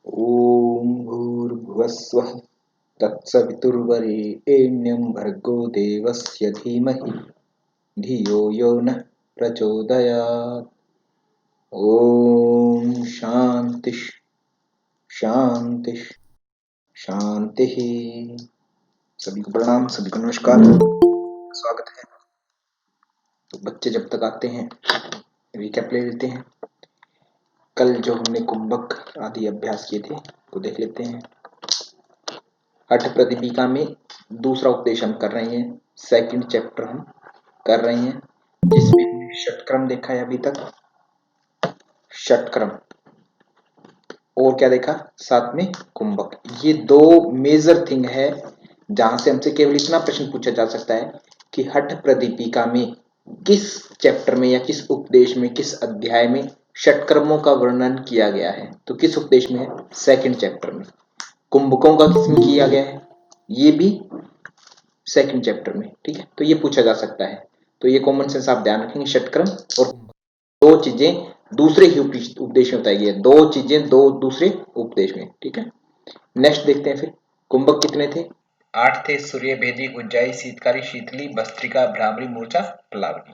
ॐ भूर्भुवस्वः तत्सवितुर्वरेण्यं भर्गो देवस्य धीमहि धियो यो नः प्रचोदयात्। ॐ शांति शांति शांति। सभी को प्रणाम, सभी को नमस्कार, स्वागत है। तो बच्चे जब तक आते हैं रिकैप ले लेते हैं। कल जो हमने कुंभक आदि अभ्यास किए थे वो देख लेते हैं। हठ प्रदीपिका में दूसरा उपदेश हम कर रहे हैं, सेकंड चैप्टर हम कर रहे हैं, जिसमें हमने षटक्रम देखा है अभी तक। षटक्रम और क्या देखा, साथ में कुंभक। ये दो मेजर थिंग है जहां से हमसे केवल इतना प्रश्न पूछा जा सकता है कि हठ प्रदीपिका में किस चैप्टर में या किस उपदेश में, किस अध्याय में षटक्रमों का वर्णन किया गया है। तो किस उपदेश में है? सेकंड चैप्टर में। कुंभकों का किसमें किया गया है? ये भी सेकंड चैप्टर में। ठीक है, तो ये पूछा जा सकता है। तो ये कॉमन सेंस आप ध्यान रखेंगे। षटक्रम और दो चीजें दूसरे ही उपदेश में बताई गई है, दो चीजें दो दूसरे उपदेश में। ठीक है, नेक्स्ट देखते हैं। फिर कुंभक कितने थे? 8 थे। सूर्य, भेदी, उज्जाई, शीतकारी, शीतली, भस्त्रिका, भ्रामरी, मूर्छा, प्लावनी।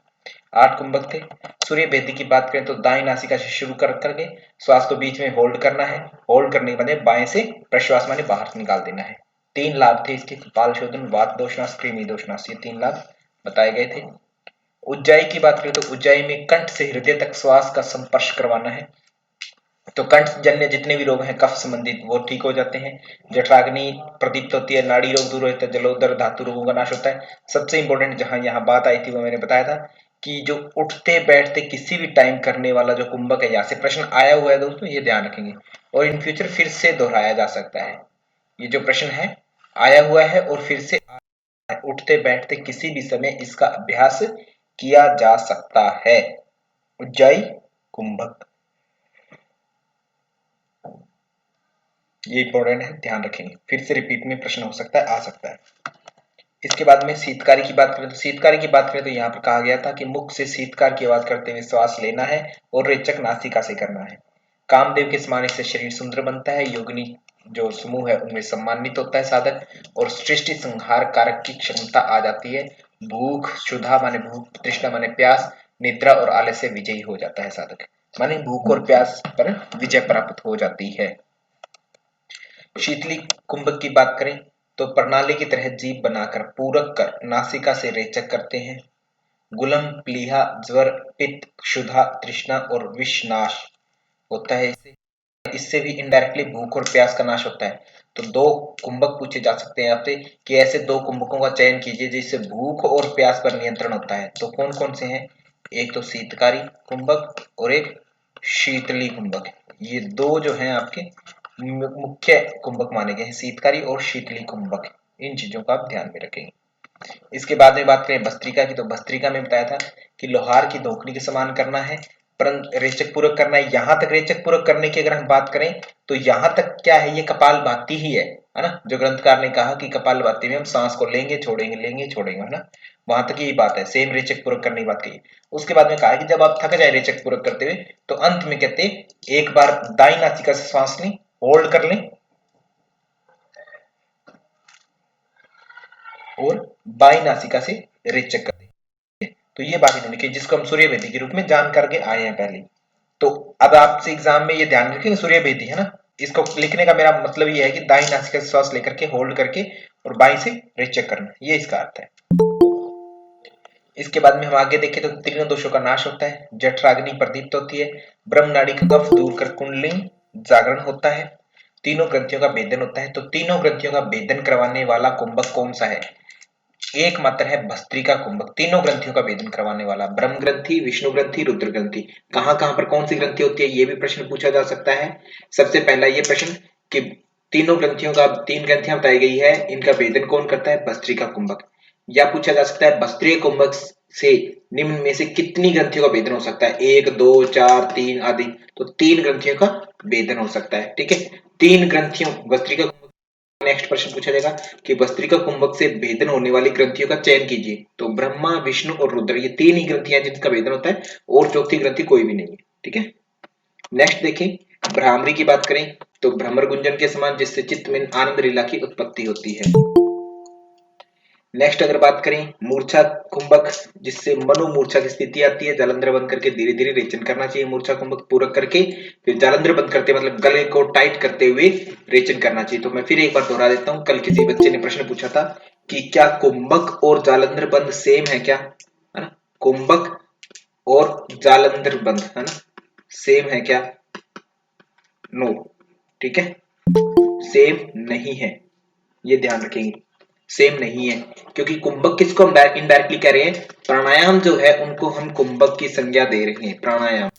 8 कुंभक थे। सूर्य भेदी की बात करें तो दाएं नासिका से शुरू कर करके श्वास को बीच में होल्ड करना है। होल्ड करने के बाद बाएं से प्रश्वास माने बाहर निकाल देना है। 3 लाभ थे इसके, कपाल शोधन, वात दोषनाश, कृमि दोषनाश, ये 3 लाभ बताए गए थे। उज्जाई की बात करें तो उज्जाई में कंठ से हृदय तक श्वास का संपर्श करवाना है, तो कंठ जन्य जितने भी रोग हैं कफ संबंधित वो ठीक हो जाते हैं। जठराग्नि प्रदीप्त होती है, नाड़ी रोग दूर होता है, जलोदर धातु रोगों का नाश होता है। सबसे इंपॉर्टेंट जहां यहाँ बात आई थी वो मैंने बताया था कि जो उठते बैठते किसी भी टाइम करने वाला जो कुंभक है, यहाँ से प्रश्न आया हुआ है दोस्तों, ये ध्यान रखेंगे और इन फ्यूचर फिर से दोहराया जा सकता है। ये जो प्रश्न है आया हुआ है और फिर से उठते बैठते किसी भी समय इसका अभ्यास किया जा सकता है। उज्जाई कुंभक, ये इंपॉर्टेंट है, ध्यान रखेंगे। फिर से रिपीट में प्रश्न हो सकता है, आ सकता है। इसके बाद में शीतकारी की बात करें तो शीतकारी की बात करें तो यहाँ पर कहा गया था कि मुख से शीतकार की आवाज करते हुए श्वास लेना है और रेचक नासिका से करना है। कामदेव के समान इससे शरीर सुंदर बनता है, योगिनी जो समूह है उनमें सम्मानित होता है साधक, और सृष्टि संहार कारक की क्षमता आ जाती है। भूख, क्षुधा माने भूख, तृष्णा माने प्यास, निद्रा और आलस्य से विजयी हो जाता है साधक, माने भूख और प्यास पर विजय प्राप्त हो जाती है। शीतली कुंभक की बात करें तो प्रणाली की तरह जीभ बनाकर पूरक कर नासिका से रेचक करते हैं। गुलम, प्लीहा, ज्वर, पित्त, क्षुधा, तृष्णा और विषनाश होता है इससे। इससे भी इनडायरेक्टली भूख और प्यास का नाश होता है। तो दो कुंभक पूछे जा सकते हैं आपसे कि ऐसे दो कुंभकों का चयन कीजिए जिससे भूख और प्यास पर नियंत्रण होता है। तो कौन कौन से हैं? एक तो शीतकारी कुंभक और एक शीतली कुंभक। ये दो जो हैं आपके मुख्य कुंभक माने गए हैं, शीतकारी और शीतली कुंभक। इन चीजों का आप ध्यान में रखेंगे। इसके बाद में बात करें भस्त्रिका की, तो भस्त्रिका में बताया था कि लोहार की धोखनी के समान करना है, परंतु रेचक पूरक करना है। यहां तक रेचक पूरक करने की अगर हम बात करें तो यहां तक क्या है, ये कपाल भाती ही है ना। जो ग्रंथकार ने कहा कि कपाल भाती में हम सांस को लेंगे छोड़ेंगे लेंगे छोड़ेंगे, है ना, वहां तक यही बात है। सेम रेचक पूरक करने की बात कही। उसके बाद में कहा कि जब आप थक जाए रेचक पूरक करते हुए तो अंत में कहते एक बार दाई नासिका से सांस लें, होल्ड कर लें और बाई नासिका से रेचक कर दें। तो ये बात इन्होंने की जिसको हम सूर्य भेदी के रूप में जान करके आए हैं पहले। तो अब आपसे एग्जाम में ये ध्यान रखेंगे सूर्य भेदी है ना, इसको लिखने का मेरा मतलब ये है कि दाई नासिका से श्वास लेकर के होल्ड करके और बाई से रेचक करना, ये इसका अर्थ है। इसके बाद में हम आगे देखें तो तीनों दोषों का नाश होता है, जठराग्नि प्रदीप्त होती है, ब्रह्म नाड़ी का कफ दूर कर कुंडली जागरण होता है, तीनों ग्रंथियों का भेदन होता है। तो तीनों ग्रंथियों का भेदन करवाने वाला कुंभक कौन सा है? एकमात्र है भस्त्रिका कुंभक। तीनों ग्रंथियों का भेदन करवाने वाला, ब्रह्म ग्रंथि, विष्णु ग्रंथि, रुद्र ग्रंथि। कहां कहां पर कौन सी ग्रंथि होती है ये भी प्रश्न पूछा जा सकता है। सबसे पहला ये प्रश्न कि तीनों ग्रंथियों का, 3 ग्रंथियां बताई गई है, इनका भेदन कौन करता है? भस्त्रिका कुंभक। या पूछा जा सकता है भस्त्रिका कुंभक से निम्न में से कितनी ग्रंथियों का भेदन हो सकता है? 1, 2, 4, 3 आदि। तो 3 ग्रंथियों का भेदन हो सकता है। ठीक है, 3 ग्रंथियों भस्त्रिका। नेक्स्ट प्रश्न पूछा जाएगा कि भस्त्रिका कुंभक से भेदन होने वाली ग्रंथियों का चयन कीजिए। तो ब्रह्मा, विष्णु और रुद्र, ये 3 ही ग्रंथियां जिनका भेदन होता है और चौथी ग्रंथि कोई भी नहीं है। ठीक है, नेक्स्ट देखें भ्रामरी की बात करें तो भ्रमर गुंजन के समान, जिससे चित्त में आनंद लीला की उत्पत्ति होती है। नेक्स्ट अगर बात करें मूर्छा कुंभक, जिससे मनोमूर्छा की स्थिति आती है। जालंधर बंद करके धीरे धीरे रेचन करना चाहिए। मूर्छा कुंभक पूरक करके फिर जालंधर बंद करते मतलब गले को टाइट करते हुए रेचन करना चाहिए। तो मैं फिर एक बार दोहरा देता हूँ। कल किसी बच्चे ने प्रश्न पूछा था कि क्या कुंभक और जालंधर बंद सेम है क्या, है ना। कुंभक और जालंधर बंद, है ना, सेम है क्या? नो, ठीक है, सेम नहीं है, ये ध्यान रखेंगे, सेम नहीं है। क्योंकि कुंभक किसको हम इनडायरेक्टली कह रहे हैं, प्राणायाम जो है उनको हम कुंभक की संज्ञा दे रहे हैं, प्राणायाम।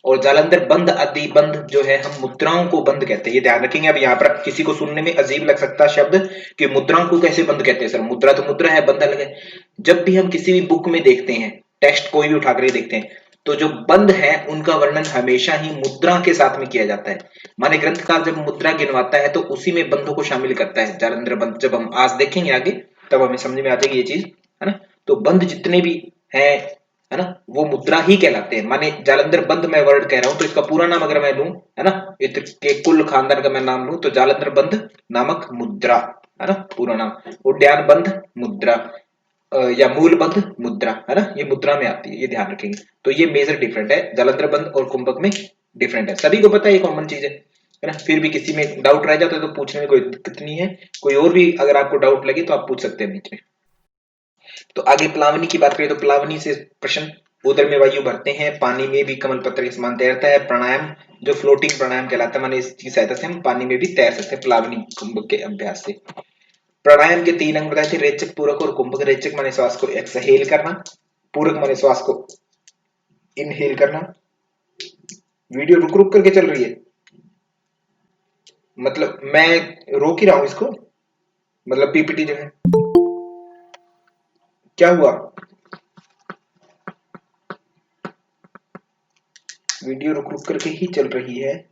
और जालंधर बंद आदि बंद जो है हम मुद्राओं को बंद कहते हैं, ये ध्यान रखेंगे। अब यहाँ पर किसी को सुनने में अजीब लग सकता है शब्द कि मुद्राओं को कैसे बंद कहते हैं सर, मुद्रा तो मुद्रा है, बंद अलग है। जब भी हम किसी भी बुक में देखते हैं, टेक्स्ट कोई भी उठाकर देखते हैं, तो जो बंद है उनका वर्णन हमेशा ही मुद्रा के साथ में किया जाता है। माने ग्रंथकार जब मुद्रा गिनवाता है तो उसी में बंधों को शामिल करता है। जालंधर बंद जब हम आज देखेंगे आगे तब हमें समझ में आ जाएगी ये चीज, है ना। तो बंद जितने भी हैं, है ना, वो मुद्रा ही कहलाते हैं। माने जालंधर बंद मैं वर्ड कह रहा हूं तो इसका पूरा नाम अगर मैं लूं, है ना, इत्र के कुल खानदान का मैं नाम लूं तो जालंधर बंद नामक मुद्रा, है ना, पूरा नाम। उद्यान बंद मुद्रा या मूल बंद मुद्रा, है ना, ये मुद्रा में आती है, ये ध्यान रखेंगे। तो ये मेजर डिफरेंट है, जालंधर बंद और कुंभक में डिफरेंट है, सभी को पता है, ये कॉमन चीज है ना। फिर भी किसी में डाउट रह जाता है तो पूछने में कोई दिक्कत नहीं है। कोई और भी अगर आपको डाउट लगे तो आप पूछ सकते हैं बीच में। तो आगे प्लावनी की बात करें तो प्लावनी से प्रश्न, उदर में वायु भरते हैं, पानी में भी कमल पत्र के समान तैरता है। प्राणायाम जो फ्लोटिंग प्राणायाम कहलाता है, माने इसकी सहायता से हम पानी में भी तैर सकते हैं प्लावनी कुंभक के अभ्यास से। प्राणायाम के 3 अंग बताए थे, रेचक, पूरक और कुंभक। रेचक माने श्वास को एक्सहेल करना, पूरक माने श्वास को इनहेल करना। वीडियो रुक रुक करके चल रही है, मतलब मैं रोक ही रहा हूं इसको, मतलब पीपीटी जो है, क्या हुआ, वीडियो रुक रुक करके ही चल रही है।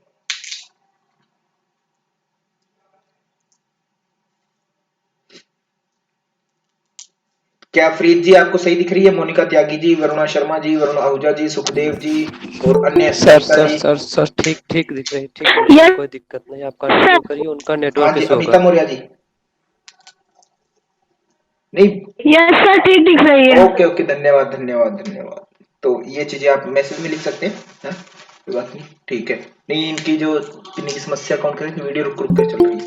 क्या फरीद जी आपको सही दिख रही है? मोनिका त्यागी जी, वरुणा शर्मा जी, वरुण आहूजा जी, सुखदेव जी और अन्य सर सविता सर जी। सर सर ठीक ठीक दिख रही, ठीक दिख रही है, कोई दिक्कत नहीं। आप कंटिन्यू करिए, उनका हाँ नेटवर्क जी, इशू अमिता होगा। मौर्य जी, नहीं, यस सर, ठीक दिख रही है। ओके ओके, धन्यवाद धन्यवाद धन्यवाद। तो ये चीजें आप मैसेज में लिख सकते हैं, हाँ? कोई बात नहीं, ठीक है। नहीं, इनकी जो पिन्नी की समस्या कौन करे, वीडियो रुक रुक कर चल रही है।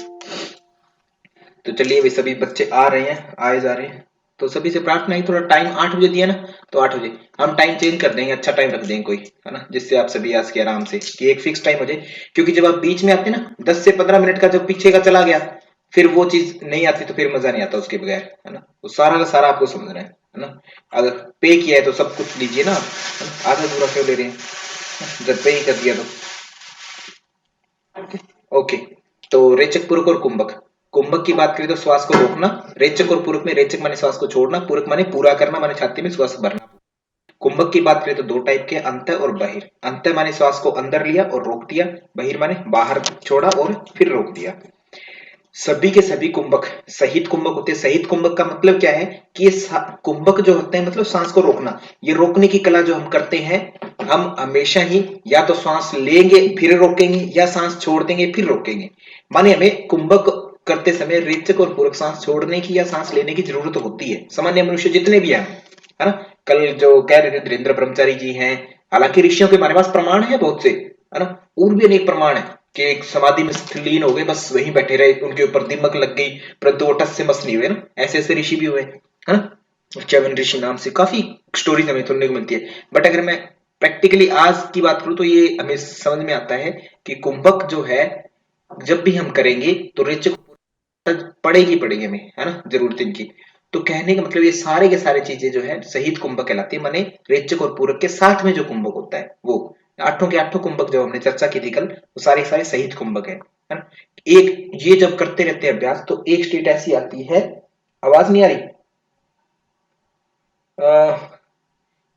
तो चलिए वे सभी बच्चे आ रहे हैं, आए जा रहे हैं। तो सभी से प्रार्थना है, थोड़ा टाइम 8 बजे दिया ना, तो 8 बजे हम टाइम चेंज कर देंगे, अच्छा टाइम रख देंगे कोई, है ना, जिससे आप सभी आ सके आराम से, कि एक फिक्स टाइम हो जाए। क्योंकि जब आप बीच में आते ना 10 से 15 मिनट का जब पीछे का चला गया, फिर वो चीज नहीं आती तो फिर मजा नहीं आता उसके बगैर, है ना। तो सारा का सारा आपको समझना है ना। अगर पे किया है तो सब कुछ लीजिए ना आप, है ना? आधा पूरा क्यों ले रहे हैं जब पे ही कर दिया तो। ओके, तो रेचक, पूरक और कुंभक। कुंभक की बात करें तो श्वास को रोकना। रेचक और पूरक में रेचक माने श्वास को छोड़ना, पूरक माने पूरा करना, माने छाती में श्वास भरना। कुंभक की बात करें तो दो टाइप के, अंत और बहिर। अंत माने श्वास को अंदर लिया और रोक दिया, बहिर माने बाहर छोड़ा और फिर रोक दिया। सभी के सभी कुंभक सहित कुंभक होते हैं। सहित कुंभक का मतलब क्या है कि ये कुंभक जो होते हैं मतलब सांस को रोकना। ये रोकने की कला जो हम करते हैं, हम हमेशा ही या तो सांस लेंगे फिर रोकेंगे या सांस छोड़ देंगे फिर रोकेंगे। माने हमें कुंभक करते समय रेचक और पूरक सांस छोड़ने की या सांस लेने की जरूरत होती है। सामान्य मनुष्य जितने भी हैं, है ना, कल जो कह रहे थे धीरेन्द्र ब्रह्मचारी जी हैं, हालांकि ऋषियों के हमारे पास प्रमाण है बहुत से, है ना, और भी अनेक प्रमाण है कि एक समाधि में लीन हो गए, बस वहीं बैठे रहे, उनके ऊपर दिमक लग गई, परंतु वो टस से मस नहीं हुए ना। ऐसे ऐसे ऋषि भी हुए, है ना, च्यवन ऋषि नाम से काफी स्टोरीज हमें सुनने को मिलती है। बट अगर मैं प्रैक्टिकली आज की बात करूं तो ये हमें समझ में आता है कि कुंभक जो है जब भी हम करेंगे तो ऋच पड़ेगी पड़ेगी हमें, है ना, जरूरत इनकी। तो कहने का मतलब ये सारे के सारे चीजें जो है सहित कुंभक कहलाती है, माने रेचक और पूरक के साथ में जो कुंभक होता है वो आठों के आठों कुंभक जो हमने चर्चा की थी कल, वो सारे सारे सहित कुंभक है ना। एक ये जब करते रहते हैं अभ्यास तो एक स्टेट ऐसी आती है, आवाज नहीं आ रही,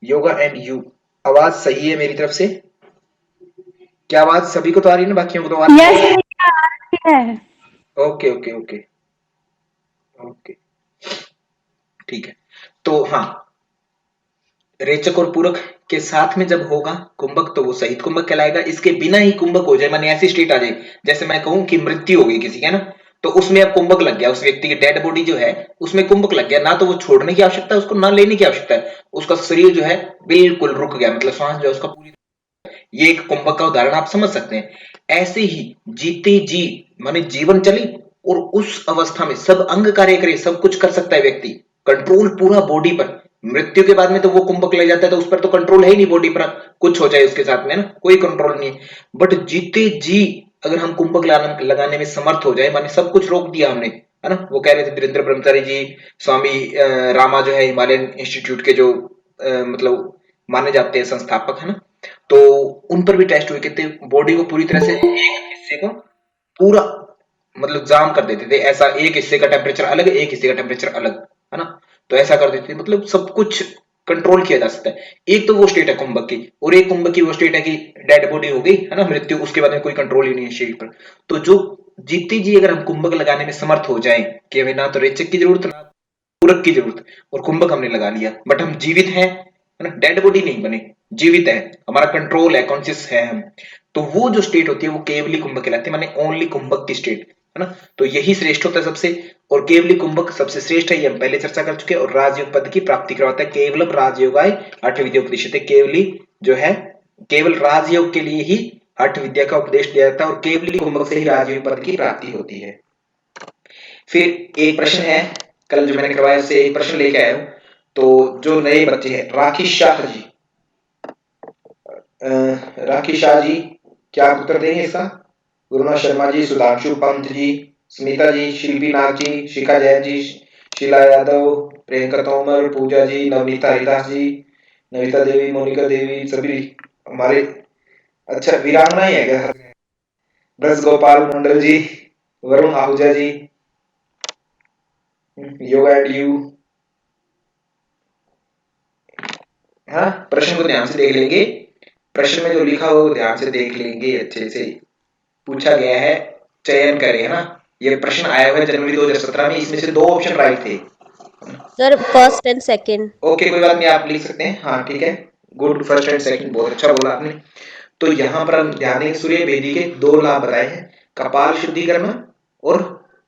योगा एंड यू, आवाज सही है मेरी तरफ से? क्या आवाज सभी को तो आ रही है ना, बाकियों को तो आवाज? यस है। ओके ओके ओके ओके, ठीक है। तो हाँ, रेचक और पूरक के साथ में जब होगा कुंभक तो वो सहित कुंभक कहलाएगा। इसके बिना ही कुंभक हो जाए, माने ऐसी स्टेट आ जाए जैसे मैं कहूं कि मृत्यु हो गई किसी की, है ना, तो उसमें अब कुंभक लग गया, उस व्यक्ति की डेड बॉडी जो है उसमें कुंभक लग गया, ना तो वो छोड़ने की आवश्यकता है उसको, ना लेने की आवश्यकता है, उसका शरीर जो है बिल्कुल रुक गया, मतलब श्वास जो है उसका पूरी, ये एक कुंभक का उदाहरण आप समझ सकते हैं। ऐसे ही जीते जी माने जीवन चले और उस अवस्था में सब अंग कार्य करे, सब कुछ कर सकता है व्यक्ति, कंट्रोल पूरा बॉडी पर। मृत्यु के बाद में तो वो कुंभक ले जाता है तो उस पर तो कंट्रोल है ही नहीं बॉडी पर, कुछ हो जाए उसके साथ में ना, कोई कंट्रोल नहीं है। बट जीते जी अगर हम कुंभक लगाने में समर्थ हो जाए, माने सब कुछ रोक दिया हमने, है ना, वो कह रहे थे वीरेंद्र ब्रह्मचारी जी, स्वामी रामा जो है हिमालयन इंस्टीट्यूट के जो मतलब माने जाते हैं संस्थापक, है ना, तो उन पर भी टेस्ट हुए, कहते बॉडी को पूरी तरह से एक हिस्से को पूरा मतलब जाम कर देते थे, ऐसा एक हिस्से का टेम्परेचर अलग, एक हिस्से का टेम्परेचर अलग, है ना, तो ऐसा कर देते थे, मतलब सब कुछ कंट्रोल किया जा सकता है। एक तो वो स्टेट है कुंभक की, और एक कुंभक की वो स्टेट है कि डेड बॉडी हो गई, है ना, मृत्यु, उसके बाद में कोई कंट्रोल ही नहीं है शरीर पर। तो जो जीते जी अगर हम कुंभक लगाने में समर्थ हो जाएं कि हमें ना तो रेचक की जरूरत ना पूरक की जरूरत, और कुंभक हमने लगा लिया, बट हम जीवित हैं, है ना, डेड बॉडी नहीं बने, जीवित है, हमारा कंट्रोल है, कॉन्शियस है हम, तो वो जो स्टेट होती है वो केवली कुंभक कहलाती है, माने ओनली कुंभक की स्टेट, है ना। तो यही श्रेष्ठ होता है सबसे, और केवली कुंभक सबसे श्रेष्ठ है, ये हम पहले चर्चा कर चुके हैं, और राजयोग पद की प्राप्ति करवाता है। केवलम राजयोगाय अठ विद्या उपदेश, केवली जो है केवल राजयोग के लिए ही अठ विद्या का उपदेश दिया जाता है, और केवली कुंभक से ही राजयोग पद की प्राप्ति होती है। फिर एक प्रश्न है, कल जो मैंने करवाया उससे एक प्रश्न लेके आया हूं, तो जो नए बच्चे हैं, राकेश शाह जी, राकेश शाह जी क्या आप उत्तर देंगे इसका? गुरुनाथ शर्मा जी, सुधांशु पंत जी, स्मिता जी, शिल्पी नाग जी, शिखा जैन जी, शीला यादव, प्रियंका तोमर, पूजा जी, नवनीता हरिदास जी, नविता देवी, मोनिका देवी, सभी हमारे, अच्छा वीरांगना ही है क्या? ब्रज गोपाल मंडल जी, वरुण आहूजा जी, योगा एंड यू, हाँ, प्रश्न को ध्यान से देख लेंगे, प्रश्न में जो लिखा हो वो ध्यान से देख लेंगे, अच्छे से पूछा गया है, चयन करें, है ना। ये प्रश्न आया हुआ है जनवरी 2017 में, इसमें से 2 ऑप्शन राइट थे sir, first and second. Okay, कोई बात नहीं, आप लिख सकते हैं, हाँ ठीक है, गुड, फर्स्ट एंड सेकंड, बहुत अच्छा बोला आपने। तो यहाँ पर हम ध्यान देंगे, सूर्य भेदी के 2 लाभ बताए हैं, कपाल शुद्धि करना और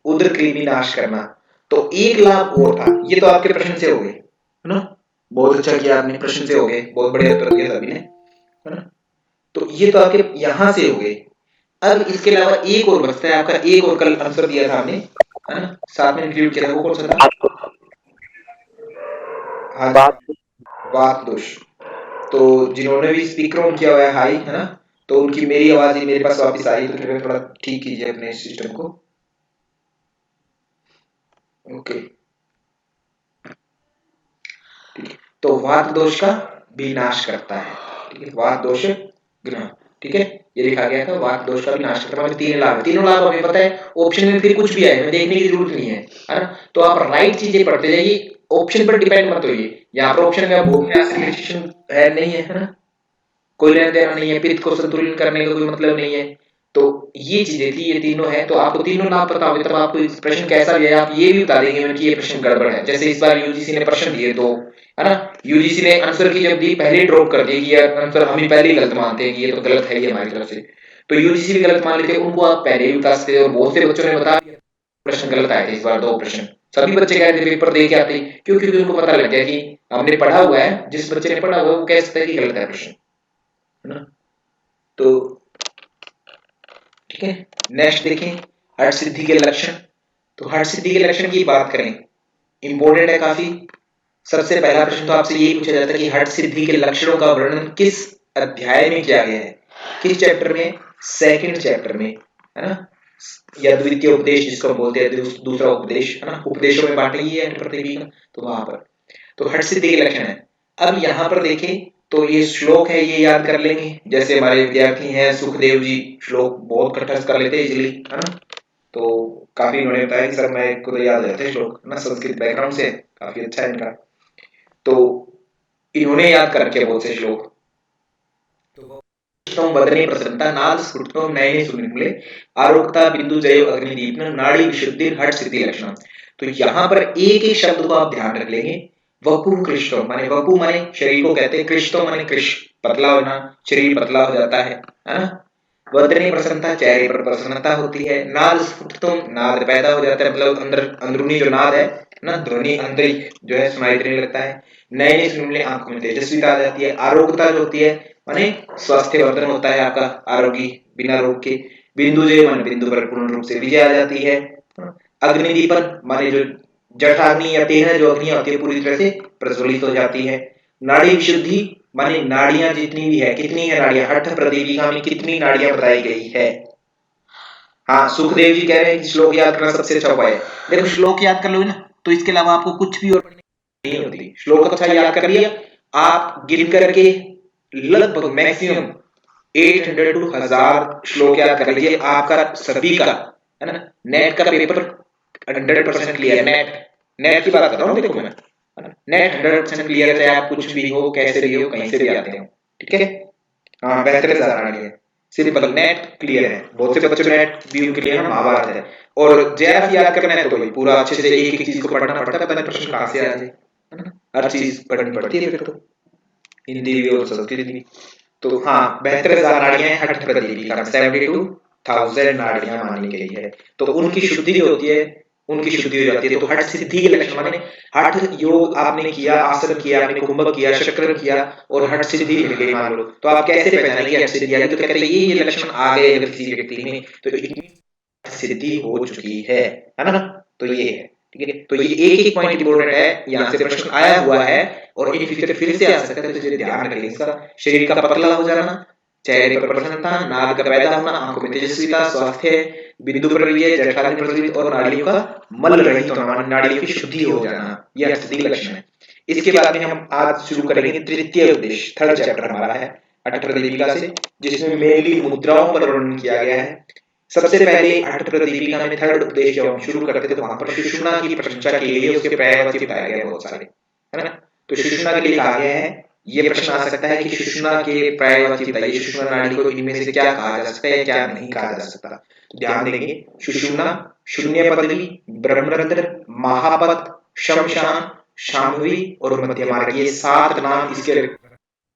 उदर कृमि नाश करना। तो एक लाभ और था, ये तो आपके प्रश्न से हो गए, है ना, बहुत अच्छा किया आपने, प्रश्न से हो गए, बहुत बढ़िया उत्तर दिया सभी ने, है ना, तो ये तो आपके यहाँ से हो गए। अब इसके अलावा एक और बचता है आपका, एक और कल आंसर दिया था हमने, है ना, साथ में इंक्लूड किया था, वो कौन सा था? हाँ, वात दोष। तो जिन्होंने भी स्पीकर ऑन किया हुआ है हाई, है ना, तो उनकी मेरी आवाज ही मेरे पास वापस आई, तो कृपया थोड़ा ठीक कीजिए अपने सिस्टम को। ओके, ठीक है, तो वात दोष का विनाश करता है, ठीक है, वात दोष ग्रहण, ठीक है, ये लिखा गया था, वात दोष का विनाश करता है, 3 लाभ है, तीनों लाभ हमें पता है, ऑप्शन में फिर कुछ भी आए, हमें देखने की जरूरत नहीं है ना, तो आप राइट चीजें पढ़ते जाइए, ऑप्शन पर डिपेंड मत होइए, यहाँ पर ऑप्शन में भूख प्यास रिलेशन है नहीं है ना, कोई लेना देना नहीं है, पित्त को संतुलित करने का कोई मतलब नहीं है, तो ये चीजें थी, ये तीनों है, तो आपको तीनों लाभ पता होंगे तब आपको इस प्रश्न कैसा भी है आप ये भी बता देंगे कि ये प्रश्न गड़बड़ है। जैसे इस बार यूजीसी ने प्रश्न दिए 2, है ना, यूजीसी ने आंसर की जब दी पहले ड्रॉप कर दिया कि यार आंसर हम ही पहले ही गलत मानते हैं कि ये तो गलत है ही हमारी तरफ से, तो यूजीसी भी गलत मान लेते, उनको आप पहले ही बता सकते, और बहुत से बच्चों ने बता दिया प्रश्न गलत आए थे इस बार, 2 प्रश्न सभी बच्चे कह रहे थे पेपर दे के आते, क्योंकि उनको पता लग गया कि हमने पढ़ा हुआ है, जिस बच्चे ने पढ़ा हुआ है वो कह सकता है कि गलत है प्रश्न, है ना, तो ठीक है। नेक्स्ट देखें, हर्ष सिद्धि के लक्षण, तो हर्ष सिद्धि के लक्षण की बात करें, इंपॉर्टेंट है काफी। सबसे पहला प्रश्न तो आपसे यही पूछा जाता है कि हर्ष सिद्धि के लक्षणों का वर्णन किस अध्याय में किया गया है, किस चैप्टर में? 2nd चैप्टर में, है ना, या द्वितीय उपदेश जिसको बोलते हैं, दूसरा उपदेश, है ना, उपदेशों में बांट ली है पृथ्वी का, तो वहां पर तो हर्ष सिद्धि के लक्षण है। अब यहाँ पर देखें तो ये श्लोक है, ये याद कर लेंगे, जैसे हमारे विद्यार्थी हैं सुखदेव जी, श्लोक बहुत कंठस्थ कर लेते हैं इजिली, है ना, तो काफी इन्होंने बताया कि सर मैं को तो याद रहते हैं श्लोक, ना संस्कृत बैकग्राउंड से काफी अच्छा है इनका, तो इन्होंने याद कर रखे बहुत से श्लोक, तो बदने प्रसन्नता नाद स्फुटनो नयने सुनिर्मले आरोग्यता बिंदु जयो अग्निदीप नाड़ी विशुद्धि हर्ष सिद्धि लक्षण। तो यहाँ पर एक एक शब्द को आप ध्यान रख लेंगे, वपु कृष्टो माने वपु माने शरीर को कहते हैं, कृष्टो माने कृष पतला होना, शरीर पतला हो जाता है ना। वदने प्रसन्नता, चेहरे पर प्रसन्नता होती है। नाद स्फुटतम, नाद पैदा हो जाता है, मतलब अंदर अंदरूनी जो नाद है ना, ध्वनि आंतरिक जो है सुनाई देने लगता है। नयने सुनले, आंखों में तेजस्विता आ जाती है। आरोग्यता जो होती है माने स्वास्थ्य वर्धन होता है आपका, आरोग्य बिना रोग के। बिंदु जो माने बिंदु पर पूर्ण रूप से विजय आ जाती है। अग्निदीपन माने जो जठराग्नि या तेज जो अग्नि होती है पूरी तरह से प्रज्वलित हो जाती है। नाड़ी विशुद्धि माने नाड़ियां जितनी भी है, कितनी है नाड़ियां, हठ प्रदीपिका में कितनी नाड़ियां बताई गई है। हाँ, सुखदेव जी कह रहे हैं कि श्लोक याद करना सबसे अच्छा उपाय है। देखो श्लोक याद कर लो ना, तो इसके अलावा आपको कुछ भी और पढ़ने नहीं होती। श्लोक अच्छा याद कर लिया, आप गिन करके लगभग मैक्सिमम 800 to 1000 श्लोक याद कर लीजिए, आपका सभी का है ना नेट का पेपर 100% क्लियर। नेट की बात कर रहा हूँ, देखो मैं नेट 100% क्लियर है, चाहे आप कुछ भी हो, कैसे भी हो, कहीं से भी आते हो, ठीक है। हाँ, बेहतर है, सिंपल नेट क्लियर है। बहुत से बच्चों नेट भी उनके लिए महाभारत है। और जेआरएफ याद करना है तो भाई पूरा अच्छे से एक एक चीज को पढ़ना पड़ता है, पता नहीं प्रश्न कहाँ से आ जाए, है ना। हर चीज पढ़नी पड़ती है फिर तो, हिंदी भी और संस्कृत भी। तो हाँ, 72,000 नाड़ियां हठ प्रदीपिका में 72,000 नाड़ियां मानी गई है। तो उनकी शुद्धि जो होती है, उनकी शुद्धि हो जाती है। तो हठ सिद्धि के लक्षण माने हठ योग आपने किया, आसन किया, आपने कुंभक किया, चक्र किया और हठ सिद्धि मिल गई मान लो, तो आप कैसे पहचानेंगे हठ सिद्धि आ गई? तो कहते हैं ये लक्षण आ गए अगर किसी व्यक्ति में, तो सिद्धि हो चुकी है ना। तो ये है, ठीक है। तो ये एक पॉइंट इंपॉर्टेंट है, यहाँ से प्रश्न आया हुआ है और इन फ्यूचर फिर से आ सकता है, तो ध्यान रखें इसका। शरीर का पतला हो जाना, चेहरे पर प्रसन्नता, नाद का पैदा होना, आंखों में तेजस्विता, स्वास्थ्य, बिंदु पर विजय, जठराग्नि प्रज्वलित और नाड़ियों का मल रहित होना, नाड़ियों की शुद्धि हो जाना, यह सिद्धि लक्षण है। इसके बाद में हम आज शुरू करेंगे तृतीय उपदेश, थर्ड चैप्टर हमारा है हठ प्रदीपिका से, जिसमें मेनली मुद्राओं पर वर्णन किया गया है। सबसे पहले हठ प्रदीपिका में थर्ड उपदेश जब हम शुरू करते थे तो वहां पर सुषुम्ना की प्रशंसा की गई है, उसके पर्यायवाची बताया गया बहुत सारे, है ना। तो सुषुम्ना के लिए कहा गया है, ये प्रश्न आ सकता है कि सुषुम्ना के पर्यायवाची बताइए, सुषुम्ना नाड़ी को इनमें से क्या कहा जा सकता है, क्या नहीं कहा जा सकता। तो ध्यान देंगे, सुषुम्ना, शून्य पदवी, ब्रह्मरंध्र, महापद, शमशान, शांभवी और मध्य मार्ग, ये 7 नाम इसके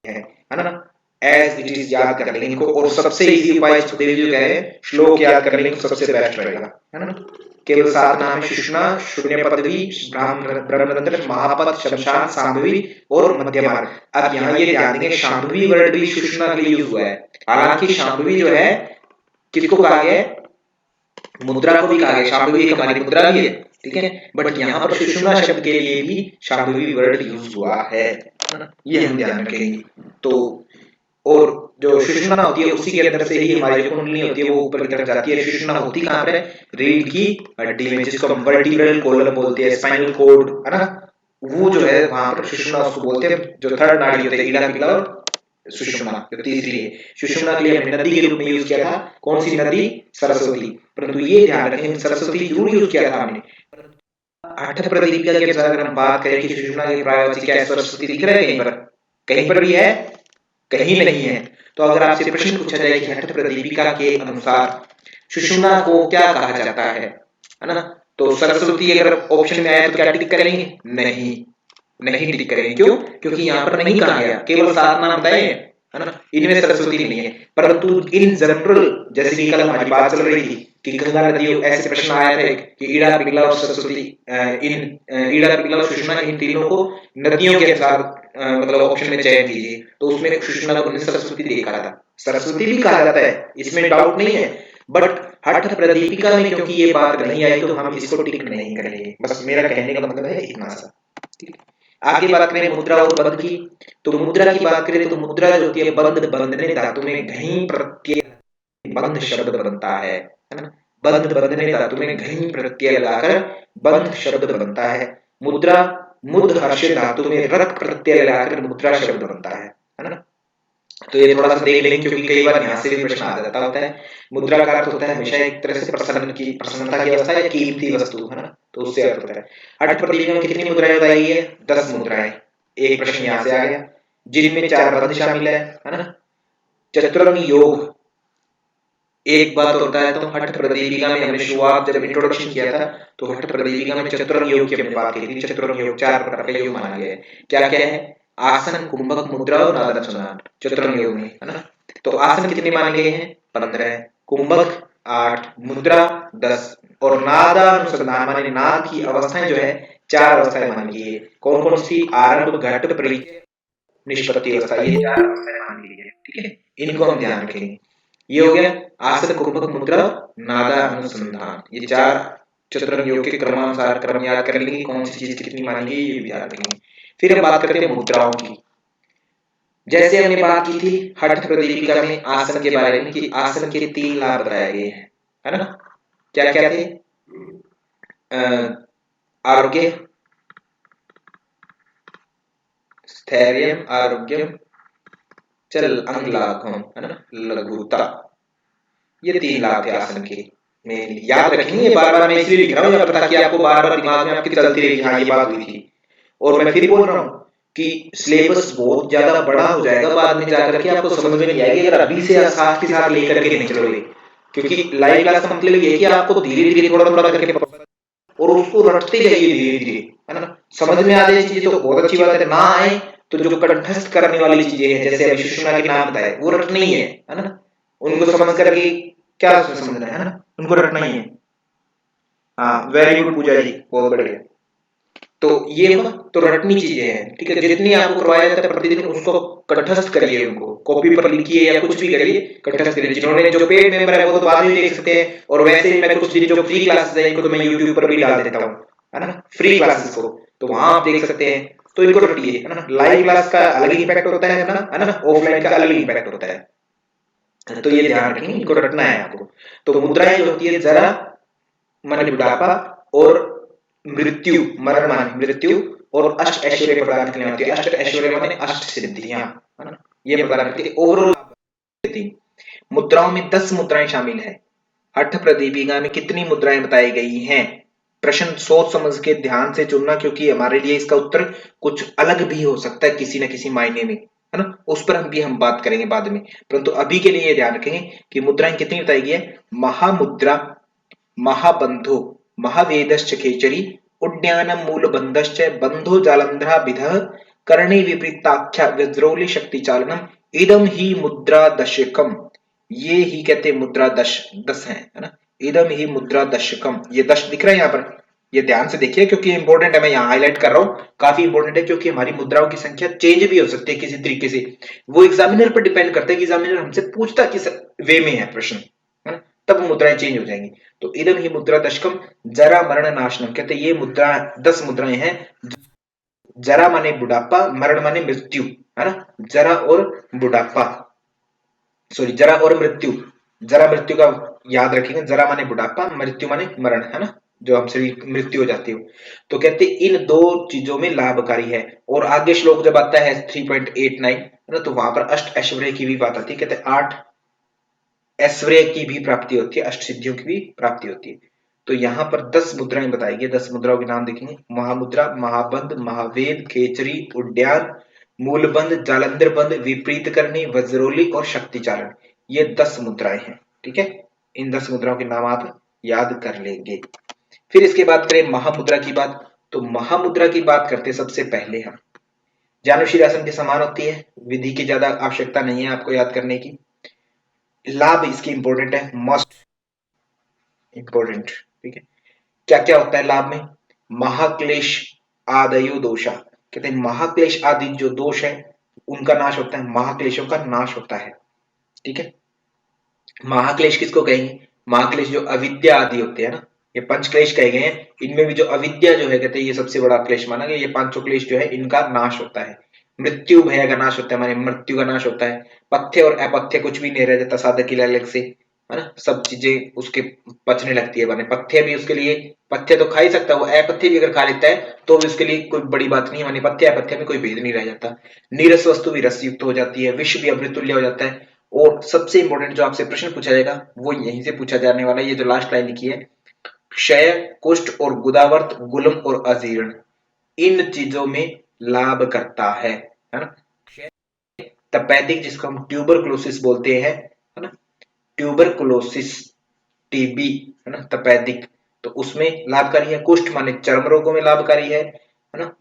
है ना। एज इट इज याद कर लेंगे इनको, और सबसे इजी उपाय सुखदेव जी कह रहे हैं श्लोक याद कर लेंगे तो सबसे बेस्ट रहेगा, है ना। केवल 7 नाम है, सुषुम्ना, शून्य पदवी, ब्रह्मरंध्र, महापद, शमशान, शांभवी और मध्य मार्ग। अब यहाँ ये ध्यान देंगे शांभवी वर्ड भी सुषुम्ना के लिए यूज हुआ है। हालांकि शांभवी जो है किसको कहा गया है, मुद्रा को भी कहा गया, शांभवी एक हमारी मुद्रा भी है, ठीक है। बट यहाँ पर सुषुम्ना शब्द के लिए भी शांभवी वर्ड यूज हुआ है ना, ये हम ध्यान रखेंगे। तो और जो सुषुम्ना होती है उसी के अंदर से ही हमारी जो कुंडली होती है वो ऊपर की तरफ जाती है। सुषुम्ना होती कहाँ पर है, रीढ़ की हड्डी में, जिसको हम वर्टिब्रल कॉलम बोलते हैं, स्पाइनल कॉर्ड, है ना। वो जो है वहां पर सुषुम्ना उसको बोलते हैं। जो थर्ड नाड़ी होती है इला पिंगला और सुषुम्ना, जो तीसरी है। सुषुम्ना के लिए हमने नदी के रूप में यूज किया था, कौन सी नदी, सरस्वती। परंतु ये ध्यान रखें सरस्वती जरूर यूज किया था हमने। हठ प्रदीपिका के अनुसार अगर हम बात करें कि सुषुम्ना के पर्यायवाची क्या सरस्वती दिख रहा है कहीं पर, कहीं पर भी है, कहीं नहीं है। तो अगर आपसे प्रश्न पूछा जाए कि हठ प्रदीपिका के अनुसार सुषुम्ना को क्या कहा जाता है ना, तो सरस्वती अगर ऑप्शन में आया तो क्या टिक करेंगे, नहीं, नहीं टिक करेंगे। क्यों, क्योंकि यहाँ पर नहीं कहा गया, केवल 7 नाम बताए हैं, है ना, इनमें सरस्वती नहीं है। परंतु इन जनरल, जैसे कि कल हमारी बात चल रही थी कि गंगा नदी, ऐसे प्रश्न आया था कि ईड़ा, पिंगला और सरस्वती, इन ईड़ा, पिंगला और सुषुम्ना, इन तीनों को नदियों के अनुसार मतलब ऑप्शन में चयन कीजिए, तो उसमें सुषुम्ना को सरस्वती देखा था। सरस्वती भी कहा जाता है, इसमें डाउट नहीं है, बट हठ प्रदीपिका में क्योंकि ये बात नहीं आई तो हम इसको टिक नहीं करेंगे। बस मेरा कहने का मतलब है इतना सा, ठीक है। आगे बात करें मुद्रा और बंध की, तो मुद्रा की बात करें तो मुद्रा जो होती है बंध, बंधने धातु में घई प्रत्यय बंध शब्द बनता है ना। बंध, बंधने धातु में घई प्रत्यय लगाकर बंध शब्द बनता है। मुद्रा, मुद हर्ष धातु में रक प्रत्यय लगाकर मुद्रा शब्द बनता है ना। तो ये थोड़ा सा देख लेंगे क्योंकि कई बार यहाँ से भी प्रश्न आ जाता होता है। मुद्रा का अर्थ होता है हमेशा एक तरह से प्रसन्नता की अवस्था या कीमती वस्तु, है ना, तो उससे अर्थ होता है। हठ प्रदीपिका में कितनी मुद्राएं बताई है, 10 मुद्राएं। एक प्रश्न यहाँ से आ गया, जिनमें 4 बंध शामिल है ना। चतुरंग योग एक बात होता है तो हठ प्रदीपिका में हमने शुरुआत जब इंट्रोडक्शन किया था तो हठ प्रदीपिका में चतुरंग योग की हमने बात की थी। चतुरंग योग 4 प्रकार का योग माना गया है। क्या क्या है? आसन, कुंभक, मुद्रा और नादानुसंधान चतुरंग योग में, है ना। तो आसन कितने माने गए हैं? 15, कुंभक 8, मुद्रा 10 और नादानुसंधान माने नाद की अवस्थाएं जो है 4 अवस्थाएं मानी गई है। कौन कौन सी? आरंभ, घट, परिचय, निष्पत्ति अवस्था, ये 4 अवस्थाएं मानी गई है। ठीक है, इनको हम ध्यान रखेंगे। ये हो गया आसन, कुंभक, मुद्रा, नादा अनुसंधान, ये 4 चतुरंग योग के क्रमानुसार क्रम याद कर लेंगे, कौन सी चीज कितनी मानी गई ये भी याद रखेंगे। फिर हम बात करते हैं मुद्राओं की। जैसे हमने बात की थी हठ प्रदीपिका में आसन के बारे में कि आसन के 3 लाभ बताए गए हैं, है ना। क्या क्या थे? आरोग्य, स्थैर्यम, आरोग्यम, चल अंग लाघवम, है ना, लघुता। ये 3 लाभ थे आसन के। में याद रखेंगे, बार बार मैं इसलिए लिख रहा हूँ ताकि आपको बार बार दिमाग में आपके चलती रहेगी, हाँ ये बात हुई थी। और मैं फिर बोल रहा हूँ कि सिलेबस बहुत ज्यादा बड़ा हो जाएगा बाद में जाकर के, आपको समझ में नहीं आएगी अगर अभी से साथ के साथ लेकर के नहीं चलोगे। क्योंकि लाइव क्लास का मतलब ये है कि आपको धीरे धीरे थोड़ा थोड़ा करके और उसको रटते जाइए धीरे धीरे, है ना। समझ में आ जाए चीजें तो बहुत अच्छी बात है, ना आए तो जो कंठस्थ करने वाली चीजें हैं जैसे अभी सुषमा के नाम बताए वो रटनी है ना। उनको समझ करके क्या समझना है ना, उनको रटना ही है। हाँ, वेरी गुड पूजा जी, बहुत बढ़िया। तो ये हुआ, तो रटनी चीजें हैं, ठीक है। जितनी आपको करवाया जाता है प्रतिदिन उसको कंठस्थ करिए, उनको कॉपी पर लिखिए या कुछ भी करिए, कंठस्थ करिए। जिन्होंने जो पेड मेंबर है वो तो बाद में देख सकते हैं, और वैसे ही मैं कुछ दिन जो फ्री क्लासेस है इनको तो मैं यूट्यूब पर भी डाल देता हूँ, है ना, फ्री क्लासेस को, तो वहां आप देख सकते हैं। तो इनको रटिए, है ना। लाइव क्लास का अलग इम्पैक्ट होता है ना, है ना, ऑफलाइन का अलग इम्पैक्ट होता है। तो ये ध्यान रखेंगे, इनको रटना है आपको। तो मुद्राएं जो होती है जरा माने बुढ़ापा, और मृत्यु मरण माने मृत्यु, और अष्ट ऐश्वर्य प्रदान करने वाली, अष्ट ऐश्वर्य माने अष्ट सिद्धियां, है ना, ये प्रदान करती है ओवरऑल। मुद्राओं में 10 मुद्राएं शामिल है। हठ प्रदीपिका में कितनी मुद्राएं बताई गई हैं? प्रश्न सोच समझ के ध्यान से चुनना, क्योंकि हमारे लिए इसका उत्तर कुछ अलग भी हो सकता है किसी न किसी मायने में, है ना। उस पर हम बात करेंगे बाद में, परंतु अभी के लिए ध्यान रखेंगे कि मुद्राएं कितनी बताई गई है। महामुद्रा, महाबंधो, महावेदश्च खेचरी, उड्डयनम मूलबंधश्च, बंधो जालंधरा विधः, कर्णे विपरीताख्या वज्रोली शक्ति चालनम, इदम ही मुद्रा दशकम। ये ही कहते हैं मुद्रा दश, 10 है ना। इदम ही मुद्रा दशकम, ये 10 दिख रहा है यहाँ पर, ये ध्यान से देखिए क्योंकि इंपॉर्टेंट है, मैं यहाँ हाईलाइट कर रहा हूँ, काफी इंपॉर्टेंट है क्योंकि हमारी मुद्राओं की संख्या चेंज भी हो सकती है किसी तरीके से। वो एग्जामिनर पर डिपेंड करता है कि एग्जामिनर हमसे पूछता किस वे में है प्रश्न, है ना, तब मुद्राएं चेंज हो जाएंगी। तो इदम ही मुद्रा दशकम जरा मरण नाशनम, कहते ये मुद्रा 10 मुद्राएं हैं। जरा माने बुढ़ापा, मरण माने मृत्यु, है ना। जरा और बुढ़ापा, सॉरी जरा और मृत्यु, जरा मृत्यु का याद रखेंगे, जरा माने बुढ़ापा, मृत्यु माने मरण, है ना, जो हमसे मृत्यु हो जाती हो। तो कहते इन 2 चीजों में लाभकारी है। और आगे श्लोक जब आता है 3.89, है ना, तो वहां पर अष्ट ऐश्वर्य की भी बात आती है, कहते 8 ऐश्वर्य की भी प्राप्ति होती है, अष्ट सिद्धियों की भी प्राप्ति होती है। तो यहाँ पर 10 मुद्राएं बताई गई, 10 मुद्राओं के नाम देखेंगे। महामुद्रा, महाबंध, महावेद, खेचरी, उड्डयन, मूलबंध, जालंधर बंध, विपरीत करनी, वज्रोली और शक्ति चालन, ये 10 मुद्राएं हैं, ठीक है। इन 10 मुद्राओं के नाम आप याद कर लेंगे। फिर इसके बाद करें महामुद्रा की बात। तो महामुद्रा की बात करते सबसे पहले हम जानुशील आसन के समान होती है, विधि की ज्यादा आवश्यकता नहीं है आपको याद करने की। लाभ इसकी इंपॉर्टेंट है, मोस्ट इंपॉर्टेंट, ठीक है। क्या क्या होता है लाभ में? महाक्लेश आदयो दोषा, कहते हैं महाक्लेश आदि जो दोष है उनका नाश होता है, महाक्लेशों का नाश होता है, ठीक है। महाक्लेश किसको कहेंगे? महाक्लेश जो अविद्या आदि होते हैं ना, ये पंच क्लेश कहे गए हैं, इनमें भी जो अविद्या जो है कहते हैं ये सबसे बड़ा क्लेश माना गया। ये पांचों क्लेश जो है इनका नाश होता है। मृत्यु भय का नाश होता है, माने मृत्यु का नाश होता है। पथ्य और अपथ्य कुछ भी नहीं रह जाता साधक के लिए अलग से, है ना, सब चीजें उसके पचने लगती है। माने पथ्य भी उसके लिए, पथ्य तो खा ही सकता है वो, अपथ्य भी अगर खा लेता है तो भी उसके लिए कोई बड़ी बात नहीं है। माने पथ्य अपथ्य में कोई भेद नहीं रह जाता। नीरस वस्तु भी रस युक्त हो जाती है, विष भी अमृत तुल्य हो जाता है। और सबसे इंपॉर्टेंट जो आपसे प्रश्न पूछा जाएगा वो यहीं से पूछा जाने वाला है, ये जो लास्ट लाइन लिखी है, क्षय, कुष्ठ और गुदावर्त, गुलम और अजीर्ण, इन चीजों में लाभ करता है ना। तपेदिक जिसको हम ट्यूबरक्लोसिस बोलते हैं, है ना, ट्यूबरकुलोसिस, टीबी, है ना, तपेदिक, तो उसमें लाभकारी है। कुष्ठ माने चर्म रोगों में लाभकारी है ना।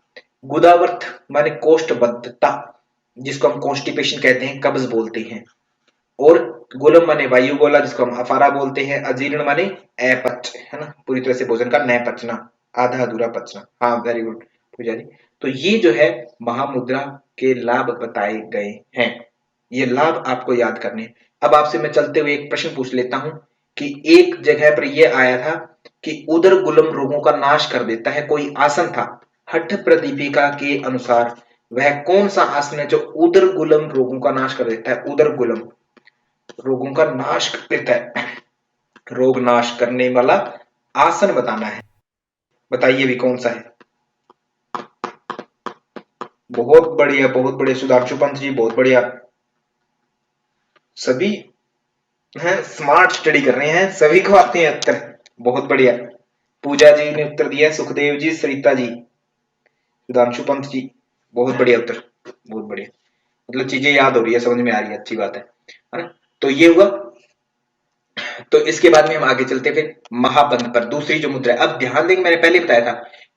गुदावर्त माने कोष्ठबद्धता, जिसको हम कॉन्स्टिपेशन कहते हैं, कब्ज बोलते हैं। और गोलम माने वायुगोला, जिसको हम अफारा बोलते हैं। अजीर्ण माने अपच, है ना, पूरी तरह से भोजन का न पचना, आधा अधूरा पचना। हाँ, वेरी गुड पूजा जी। तो ये जो है महामुद्रा के लाभ बताए गए हैं, ये लाभ आपको याद करने हैं। अब आपसे मैं चलते हुए एक प्रश्न पूछ लेता हूं कि एक जगह पर यह आया था कि उदर गुलम रोगों का नाश कर देता है, कोई आसन था। हठ प्रदीपिका के अनुसार वह कौन सा आसन है जो उदर गुलम रोगों का नाश कर देता है? उदर गुलम रोगों का नाश कर देता है, रोग नाश करने वाला आसन बताना है। बताइए भी कौन सा है? बहुत बढ़िया, बहुत बढ़िया सुधांशु पंत जी, बहुत बढ़िया। सभी हैं स्मार्ट, स्टडी कर रहे हैं, सभी को आते हैं उत्तर, बहुत बढ़िया। पूजा जी ने उत्तर दिया, सुखदेव जी, सरिता जी, सुधांशु पंत जी, बहुत बढ़िया उत्तर, बहुत बढ़िया। मतलब चीजें याद हो रही है, समझ में आ रही है, अच्छी बात है ना। तो ये हुआ। तो इसके बाद में हम आगे चलते फिर महाबंध पर, दूसरी जो मुद्रा है। अब ध्यान देंगे, मैंने पहले बताया था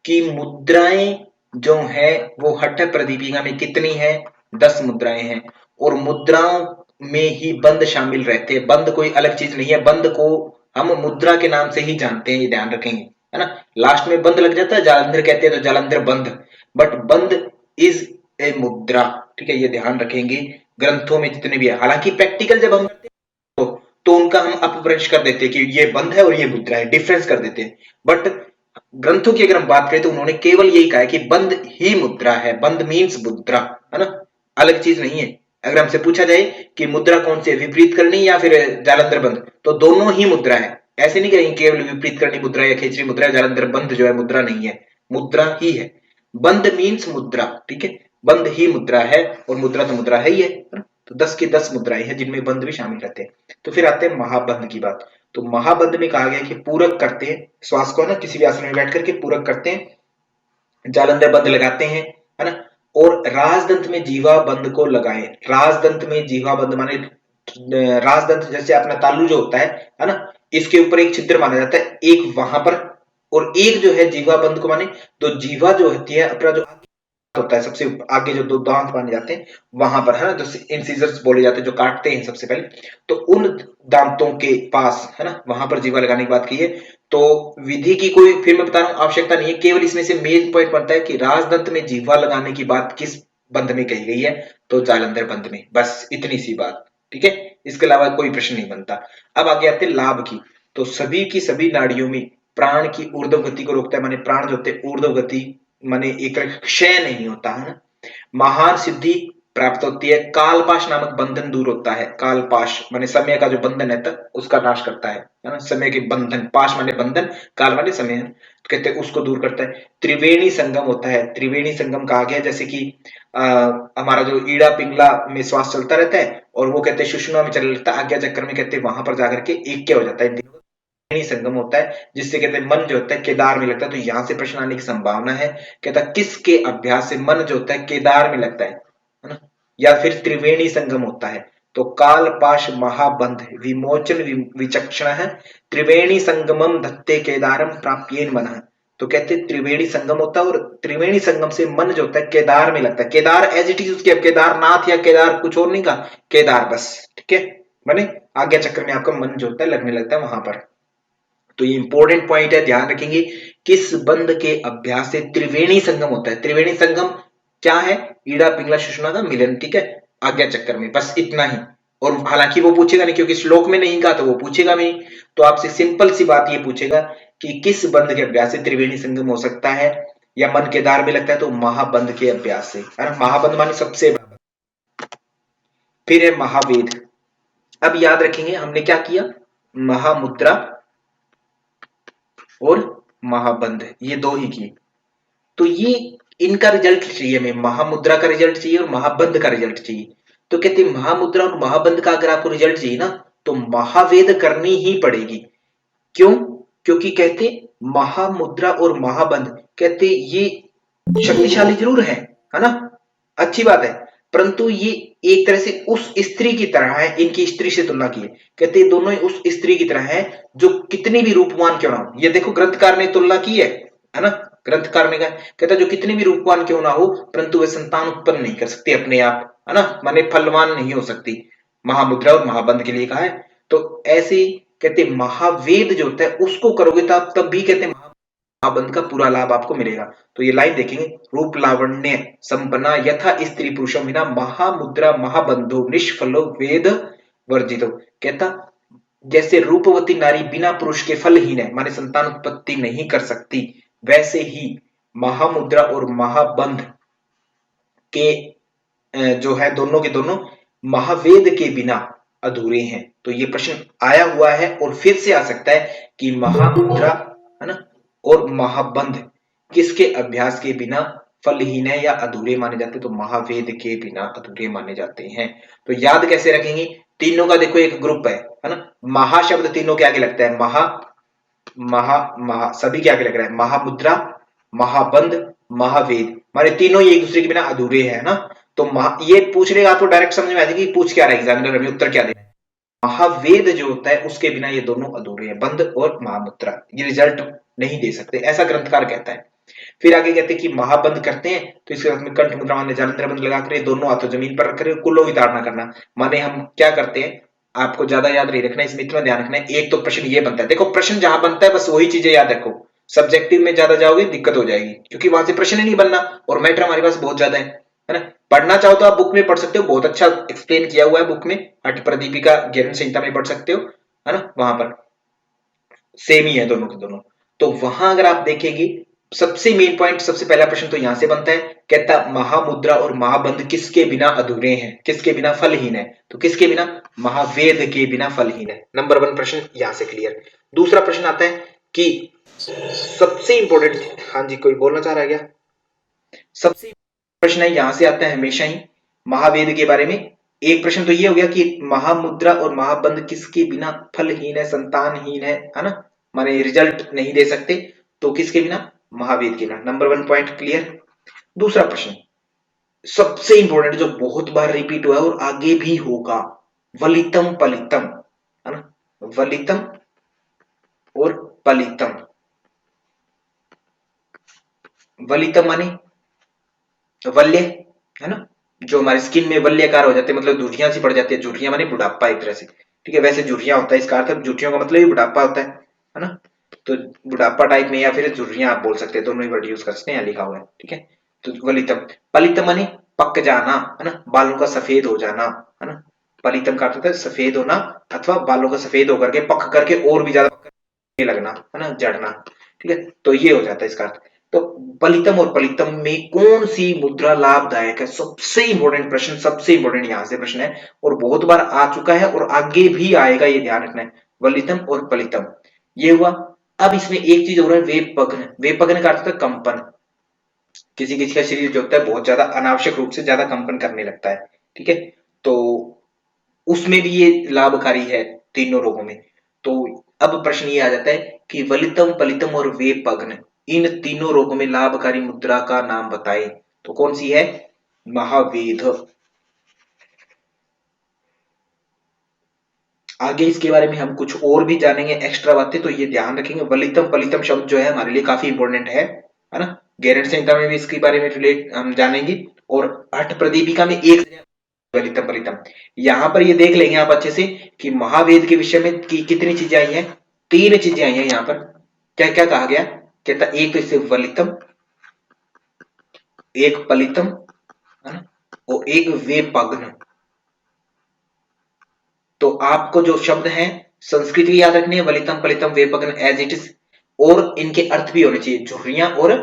कि मुद्राएं जो है वो हठ प्रदीपिका में कितनी है? 10 मुद्राएं हैं, और मुद्राओं में ही बंद शामिल रहते हैं। बंद कोई अलग चीज नहीं है, बंद को हम मुद्रा के नाम से ही जानते हैं, ये ध्यान रखेंगे, है ना। लास्ट में बंद लग जाता है, जालंधर कहते हैं तो जालंधर बंद, बट बंद इज ए मुद्रा, ठीक है, ये ध्यान रखेंगे ग्रंथों में जितने भी है। हालांकि प्रैक्टिकल जब हम तो उनका हम अपभ्रंश कर देते हैं कि ये बंध है और ये मुद्रा है, डिफरेंस कर देते हैं। बट ग्रंथों की अगर हम बात करें तो उन्होंने केवल यही कहा है कि बंध ही मुद्रा है, बंध मीन्स मुद्रा, है ना, अलग चीज नहीं है। अगर हमसे पूछा जाए कि मुद्रा कौन सी है, विपरीत करनी या फिर जालंधर बंध, तो दोनों ही मुद्रा है। ऐसे नहीं कहेंगे केवल विपरीत करनी मुद्रा या खेचरी मुद्रा, जालंधर बंध जो है मुद्रा नहीं है, मुद्रा ही है। बंध मीन्स मुद्रा, ठीक है, बंध ही मुद्रा है, और मुद्रा तो मुद्रा है ही है ना? तो 10 की 10 मुद्राएं हैं जिनमें बंध भी शामिल रहते हैं। तो फिर आते हैं महाबंध की बात। तो महाबंध में कहा गया कि पूरक करते हैं, श्वास को, है ना, किसी भी आसन में बैठ करके पूरक करते हैं, जालंधर बंध लगाते हैं, है ना। और राजदंत में जीवा बंध को लगाएं। राजदंत में जीवा बंध माने राजदंत जैसे अपना तालू जो होता है ना, इसके ऊपर एक छिद्र माना जाता है, एक वहां पर, और एक जो है जीवा बंध को माने, तो जीवा जो होती है अपना जो होता है सबसे आगे, जो 2 दांत माने जाते हैं वहां पर, है ना, जो इंसिजर्स बोले जाते हैं, जो काटते हैं सबसे पहले, तो उन दांतों के पास, है ना, वहां पर जीवा लगाने की बात की है। तो विधि की कोई, फिर मैं बता रहा हूं, आवश्यकता नहीं है, केवल इसमें से मेन पॉइंट बनता है कि राजदंत में जीवा लगाने की बात किस बंध में कही गई है, तो जालंधर बंध में, बस इतनी सी बात, ठीक है, इसके अलावा कोई प्रश्न नहीं बनता। अब आगे आते हैं लाभ की। तो सभी की सभी नाड़ियों में प्राण की ऊर्ध्व गति को रोकता है, माने प्राण जो होते हैं ऊर्ध्व गति, माने एक क्षय नहीं होता है ना। महान सिद्धि प्राप्त होती है, कालपाश नामक बंधन दूर होता है। कालपाश माने समय का जो बंधन है तक उसका नाश करता है ना, समय के बंधन, पाश माने बंधन, काल माने समय, तो कहते हैं उसको दूर करता है। त्रिवेणी संगम होता है। त्रिवेणी संगम कहा गया जैसे कि हमारा जो ईड़ा पिंगला में श्वास चलता रहता है, और वो कहते हैं सुषुम्ना में चल रहता है, आज्ञा चक्र में कहते हैं वहां पर जाकर के ऐक्य हो जाता है, संगम होता है, जिससे कहते हैं मन जो होता है केदार में लगता है। तो यहां से प्रश्न आने की संभावना है, कहता है किसके अभ्यास से मन जो होता है केदार में लगता है ना, या फिर त्रिवेणी संगम होता है। तो काल पाश महाबंध विमोचन विचक्षण है, त्रिवेणी संगमम धत्ते केदारम प्राप्येन मन। तो कहते हैं त्रिवेणी संगम होता है, और त्रिवेणी संगम से मन जो होता है केदार में लगता है। केदार एज इट इज उसके, अब केदारनाथ या केदार कुछ और नहीं का, केदार बस, ठीक है, माने आज्ञा चक्र में आपका मन जो होता है लगने लगता है वहां पर। तो ये इंपॉर्टेंट पॉइंट है, ध्यान रखेंगे, किस बंध के अभ्यास से त्रिवेणी संगम होता है। त्रिवेणी संगम क्या है? ईड़ा पिंगला सुषुम्ना का मिलन, ठीक है, आज्ञा चक्कर में, बस इतना ही। और हालांकि वो पूछेगा नहीं, क्योंकि श्लोक में नहीं कहा तो वो पूछेगा नहीं, तो आपसे सिंपल सी बात ये पूछेगा कि किस बंध के अभ्यास से त्रिवेणी संगम हो सकता है या मन केदार में लगता है, तो महाबंध के अभ्यास से, है ना। महाबंध माने सबसे। फिर है महावेद। अब याद रखेंगे हमने क्या किया, महामुद्रा और महाबंध, ये 2 ही किए। तो ये इनका रिजल्ट चाहिए हमें, महामुद्रा का रिजल्ट चाहिए और महाबंध का रिजल्ट चाहिए। तो कहते हैं महामुद्रा और महाबंध का अगर आपको रिजल्ट चाहिए ना, तो महावेद करनी ही पड़ेगी। क्यों? क्योंकि कहते महामुद्रा और महाबंध, कहते ये शक्तिशाली जरूर है ना, अच्छी बात है, परंतु ये एक तरह से उस स्त्री की तरह है, इनकी स्त्री से तुलना की है। कहते हैं दोनों ही उस स्त्री की तरह है जो कितनी भी रूपवान क्यों ना हो। ये देखो ग्रंथकार ने तुलना की है ना, ग्रंथकार ने कहा, कहता जो कितनी भी रूपवान क्यों ना हो परंतु वे संतान उत्पन्न नहीं कर सकती अपने आप, है ना, माने फलवान नहीं हो सकती। महामुद्रा और महाबंध के लिए कहा है। तो ऐसे ही कहते महावेद जो होता है उसको करोगे तब भी कहते महाबंध का पूरा लाभ आपको मिलेगा। तो ये लाइन देखेंगे, रूप लावण्य संपन्ना यथा स्त्री पुरुषम विना महामुद्रा महाबंधो निष्फलो वेद वर्जितो। कहता जैसे रूपवती नारी बिना पुरुष के फलहीन है, माने संतान उत्पत्ति नहीं कर सकती, वैसे ही महामुद्रा और महाबंध के जो है दोनों के दोनों महावेद के बिना अधूरे हैं। तो ये प्रश्न आया हुआ है और फिर से आ सकता है कि महामुद्रा, है ना, और महाबंध किसके अभ्यास के बिना फलहीन है या अधूरे माने जाते हैं? तो महावेद के बिना अधूरे माने जाते हैं। तो याद कैसे रखेंगे? तीनों का देखो एक ग्रुप है ना, महाशब्द तीनों के आगे लगता है, महा महा महा सभी के आगे लग रहा है, महामुद्रा महाबंध महावेद, माने तीनों ही एक दूसरे के बिना अधूरे हैं ना। तो ये पूछ लेगा आपको डायरेक्ट समझ में आ जाएगी पूछ क्या रहा है एग्जामिनर, हमें उत्तर क्या देना है। महावेद जो होता है उसके बिना ये दोनों अधूरे हैं, बंध और महामुद्रा, ये रिजल्ट नहीं दे सकते, ऐसा ग्रंथकार कहता है। फिर आगे कहते हैं कि महाबंध करते हैं तो इसके साथ में कंठ मुद्रा माने जालंधर बंध लगा कर दोनों हाथों जमीन पर रख कर कुल्लो की ताड़ना करना। माने हम क्या करते हैं, आपको ज्यादा याद नहीं रखना, इसमें इतना ध्यान रखना है। एक तो प्रश्न ये बनता है, देखो प्रश्न जहां बनता है बस वही चीजें याद रखो, सब्जेक्टिव में ज्यादा जाओगे दिक्कत हो जाएगी, क्योंकि वहां से प्रश्न ही नहीं बनना और मैटर हमारे पास बहुत ज्यादा है ना। पढ़ना चाहो तो आप बुक में पढ़ सकते हो, बहुत अच्छा एक्सप्लेन किया हुआ है बुक में, हठ प्रदीपिका ज्ञान संहिता में पढ़ सकते हो, है ना, वहां पर सेम ही है दोनों के दोनों। तो वहां अगर आप देखेंगे सबसे मेन पॉइंट, सबसे पहला प्रश्न तो यहां से बनता है, कहता महामुद्रा और महाबंध किसके बिना अधूरे हैं, किसके बिना फलहीन है? तो किसके बिना? महावेद के बिना फलहीन है। नंबर 1 प्रश्न यहां से क्लियर। दूसरा प्रश्न आता है कि सबसे इंपॉर्टेंट, हाँ जी कोई बोलना चाह रहा है क्या? सबसे प्रश्न है यहां से आता है हमेशा ही महावेद के बारे में। एक प्रश्न तो ये हो गया कि महामुद्रा और महाबंध किसके बिना फलहीन है, संतानहीन है ना, माने रिजल्ट नहीं दे सकते, तो किसके बिना? महावेद के बिना। Number 1 point clear. दूसरा प्रश्न सबसे इंपॉर्टेंट जो बहुत बार रिपीट हुआ है और आगे भी होगा, वलितम पलितम, है ना, वलितम और पलितम। वलितम माने वल्य, है ना, जो हमारी स्किन में वल्यकार हो जाते हैं, मतलब झुर्रियां सी पड़ जाती है, झुर्रियां माने बुढ़ापा एक तरह से, ठीक है, वैसे झुर्रियां होता है इसका अर्थ, झुर्रियों का मतलब ही बुढ़ापा होता है ना। तो बुढ़ापा टाइप में या फिर झुर्रियां आप बोल सकते हैं, दोनों ही वर्ड यूज कर सकते हैं, यहाँ लिखा हुआ है, ठीक है। तो वलितम, पलितम माने पक जाना, है ना, बालों का सफेद हो जाना, है ना, पलितम का अर्थ होता है सफेद होना अथवा बालों का सफेद होकर के पक करके और भी ज्यादा लगना, है ना, जड़ना, ठीक है, तो ये हो जाता है इसका अर्थ। तो पलितम और पलितम में कौन सी मुद्रा लाभदायक है? सबसे इंपॉर्टेंट प्रश्न, सबसे इंपॉर्टेंट यहां से प्रश्न है और बहुत बार आ चुका है और आगे भी आएगा, ये ध्यान रखना है। वलितम और पलितम ये हुआ। अब इसमें एक चीज हो रहा है, वेपघ्न। वेपघ्न का अर्थ होता है कंपन, किसी किसी का शरीर जो होता है बहुत ज्यादा अनावश्यक रूप से ज्यादा कंपन करने लगता है, ठीक है, तो उसमें भी ये लाभकारी है तीनों रोगों में। तो अब प्रश्न ये आ जाता है कि वलितम पलितम और वेपघ्न इन तीनों रोगों में लाभकारी मुद्रा का नाम बताएं, तो कौन सी है? महावेद। आगे इसके बारे में हम कुछ और भी जानेंगे एक्स्ट्रा बातें, तो ये ध्यान रखेंगे। वलितम पलितम शब्द जो है हमारे लिए काफी इंपॉर्टेंट है ना। गैरेंट संहिता में भी इसके बारे में रिलेट हम जानेंगे और हठ प्रदीपिका में एक वलितम पलितम, यहां पर ये देख लेंगे आप अच्छे से कि महावेद के विषय में कितनी चीजें आई हैं। 3 चीजें आई हैं यहां पर। क्या क्या कहा गया? कहता एक तो इसे वलितम, एक पलितम, है ना, और एक वेपघ्न। तो आपको जो शब्द हैं संस्कृत भी याद रखनी है, वलितम पलितम वेपघ्न एज इट इज, और इनके अर्थ भी होने चाहिए, झुर्रियां और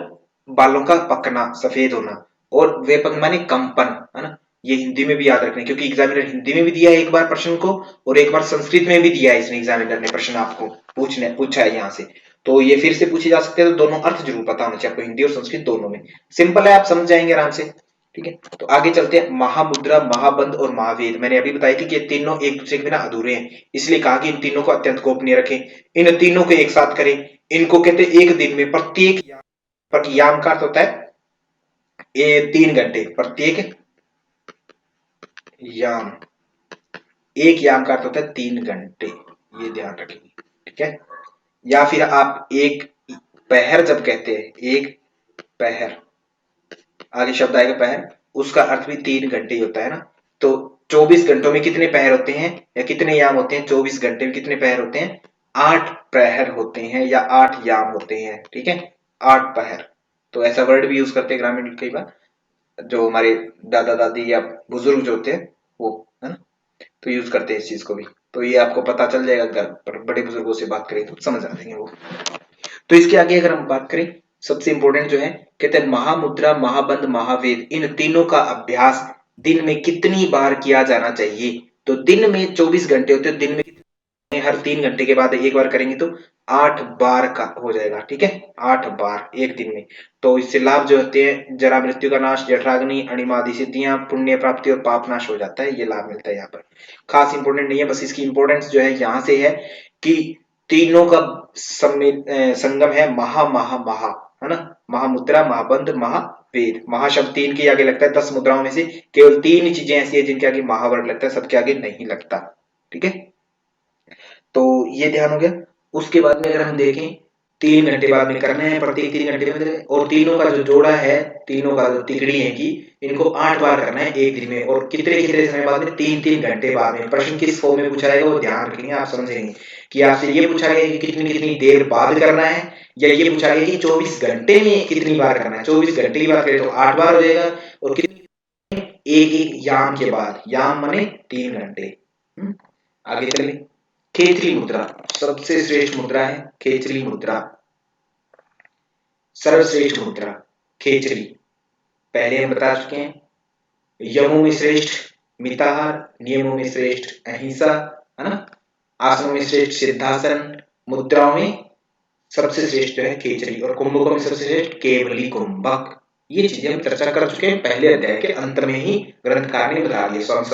बालों का पकना, सफेद होना, और वेपघ्न माने कंपन, है ना, ये हिंदी में भी याद रखना है क्योंकि एग्जामिनर हिंदी में भी दिया है एक बार प्रश्न को और एक बार संस्कृत में भी दिया है इसने, एग्जामिनर ने प्रश्न आपको पूछा है यहाँ से, तो ये फिर से पूछे जा सकते हैं। तो दोनों अर्थ जरूर पता होना चाहिए आपको, हिंदी और संस्कृत दोनों में। सिंपल है, आप समझ जाएंगे आराम से, ठीक है। तो आगे चलते हैं, महामुद्रा महाबंध और महावेद, मैंने अभी बताया थी कि ये तीनों एक दूसरे के बिना अधूरे हैं, इसलिए कहा कि इन तीनों को अत्यंत गोपनीय रखें, इन तीनों को एक साथ करें। इनको कहते हैं एक दिन में प्रत्येक याम का अर्थ होता है 3 घंटे, प्रत्येक याम, एक याम का अर्थ होता है 3 घंटे, ये ध्यान रखेंगे, ठीक है। या फिर आप एक पहर जब कहते हैं, एक पहर, आगे शब्द आएगा पहर, उसका अर्थ भी 3 घंटे ही होता है ना। तो 24 घंटों में कितने पहर होते हैं या कितने याम होते हैं? 24 घंटे में कितने पहर होते हैं? 8 प्रहर होते हैं या 8 याम होते हैं, ठीक है, 8 पहर। तो ऐसा वर्ड भी यूज करते हैं ग्रामीण कई बार, जो हमारे दादा दादी या बुजुर्ग जो होते हैं वो, है ना, तो यूज करते हैं इस चीज को भी। तो ये आपको पता चल जाएगा, घर पर बड़े बुजुर्गों से बात करें तो समझ आ जाएंगे वो। तो इसके आगे अगर हम बात करें, सबसे इंपॉर्टेंट जो है, कहते हैं महामुद्रा, महाबंध, महावेद, इन तीनों का अभ्यास दिन में कितनी बार किया जाना चाहिए? तो दिन में 24 घंटे होते हैं, दिन में हर 3 घंटे के बाद एक बार करेंगे तो 8 बार का हो जाएगा, ठीक है, 8 बार एक दिन में। तो इससे लाभ जो होते हैं, जरा मृत्यु का नाश, जठराग्नि, अणिमादि सिद्धियां, पुण्य प्राप्ति और पाप नाश हो जाता है, ये लाभ मिलता है यहाँ पर। खास इंपॉर्टेंट नहीं है, बस इसकी इंपॉर्टेंस जो है यहाँ से है कि तीनों का संगम है, महा महा महा, है ना, महामुद्रा, महाबंध, महावेद। महाशब्द 3 के आगे लगता है, 10 मुद्राओं में से केवल 3 चीजें ऐसी है जिनके आगे महावर्ग लगता है, सबके आगे नहीं लगता, ठीक है। तो ये ध्यान हो गया। उसके बाद में अगर हम देखें, 3 घंटे बाद में करना है, प्रत्येक 3 घंटे में, और तीनों का जो जोड़ा है, तीनों का जो तिकड़ी है कि इनको 8 बार करना है एक दिन में, और कितने कितने समय बाद में? 3-3 घंटे बाद में। प्रश्न किस फॉर्म में पूछा जाएगा वो ध्यान रखेंगे, आप समझेंगे कि आपसे ये पूछा गया कि कितनी कितनी देर बाद करना है, या ये पूछा गया कि 24 घंटे में कितनी बार करना है। 24 घंटे की बात करें तो 8 बार हो जाएगा, और कितनी एक एक याम के बाद, याम माने 3 घंटे। आगे चले, खेचरी मुद्रा सबसे श्रेष्ठ मुद्रा है, खेचरी मुद्रा सर्वश्रेष्ठ मुद्रा, खेचरी पहले हम बता चुके हैं। यमों में श्रेष्ठ मिताहार, नियमों में श्रेष्ठ अहिंसा, है ना, आसनों में श्रेष्ठ सिद्धासन, मुद्राओं में सबसे श्रेष्ठ जो है खेचरी, और कुंभकों में सबसे श्रेष्ठ केवली कुंभक। ये चीजें हम चर्चा कर चुके हैं पहले अध्याय के अंत में ही, ग्रंथकार ने बता दिया, स्वामी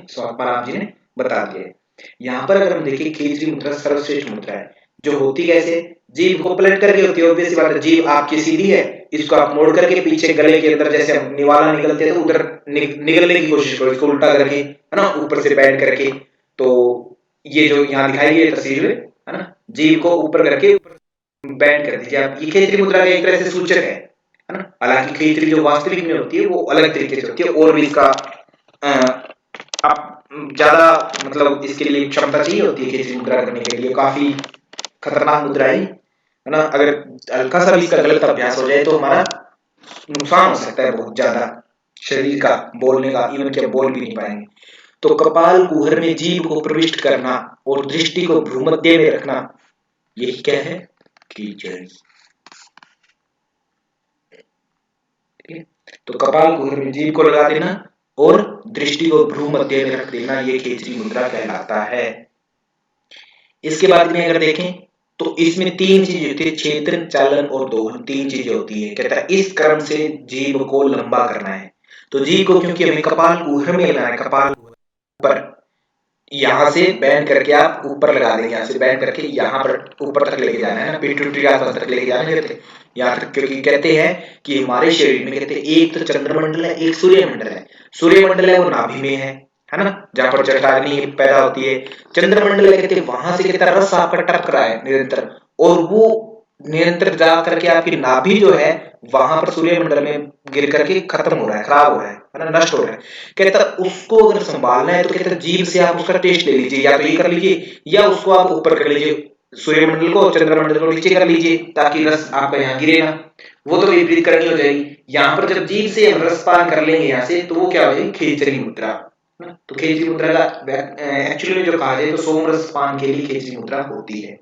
स्वात्माराम जी ने बता दिया। यहाँ पर अगर हम देखें, खेचरी मुद्रा सर्वश्रेष्ठ मुद्रा है, जो होती कैसे? जीभ को पलट करके होती है, ऑब्वियस बात है, जीभ आपकी सीधी है, इसको आप मोड़ करके पीछे गले के अंदर जैसे हम निवाला निकलते हैं तो उधर निकलने की कोशिश करो, इसको उल्टा करके, है ना, ऊपर से बैठ करके। तो ये जो यहाँ दिखाई गई तस्वीर में, है ना, जीभ को ऊपर करके बैंड कर दीजिए आप। ये खेचरी मुद्रा का एक तरह से सूचक है ना। हालांकि खेचरी जो वास्तविक में होती है वो अलग तरीके से होती है, और भी इसका आप ज्यादा मतलब इसके लिए क्षमता चाहिए होती है खेचरी मुद्रा करने के लिए, काफी खतरनाक मुद्रा है ना। अगर हल्का सा भी इसका गलत अभ्यास हो जाए तो हमारा नुकसान हो सकता है बहुत ज्यादा, शरीर का, बोलने का, इवन के बोल भी नहीं पाएंगे। तो कपाल कुहर में जीभ को प्रविष्ट करना और दृष्टि को भ्रूमध्य में रखना, यही क्या है? कीचड़ी। तो कपाल कुहर में जीभ को लगा देना और दृष्टि को भ्रूमध्य में रख देना, ये खेचरी मुद्रा कहलाता है। इसके बाद में अगर देखें तो इसमें 3 चीजें होती है, छेदन, चालन और दोहन, 3 चीजें होती है। कहता है इस क्रम से जीभ को लंबा करना है। तो जीभ को क्योंकि हमें कपाल कुहर में लगाना है, कपाल पर यहाँ से बैंड करके आप ऊपर लगा देंगे, यहाँ से बैंड करके यहाँ पर ऊपर तक लेके जाना है ना, पिट्यूटरी आसपास तक लेके जाना है यहाँ तक, क्योंकि कहते हैं कि हमारे शरीर में, कहते हैं एक तो चंद्रमंडल है, एक सूर्यमंडल है। सूर्यमंडल है वो नाभि में है ना, जहाँ पर जठराग्नि पैदा होती है। चंद्रमंडल कहते हैं वहां से कहता है रस आपका टपक रहा है निरंतर, और वो निरंतर जा करके आपकी नाभि जो है वहां पर सूर्यमंडल में गिर करके खत्म हो रहा है, खराब हो रहा है ना, नष्ट हो रहा है। कहता उसको अगर संभालना है तो कहता जीभ से आप उसका टेस्ट ले लीजिए, या तो ये कर लीजिए या उसको आप ऊपर कर लीजिए, सूर्यमंडल को और चंद्रमंडल को नीचे कर लीजिए, ताकि रस आपका यहाँ गिरे ना। वो तो विपरीत करनी हो जाएगी। यहाँ पर जब जीभ से हम रसपान कर लेंगे यहाँ से, तो वो क्या हो जाएगी? खेचरी मुद्रा। तो खेचरी मुद्रा का एक्चुअली में जो कहा जाए तो सोमरस पान के लिए खेचरी मुद्रा होती है।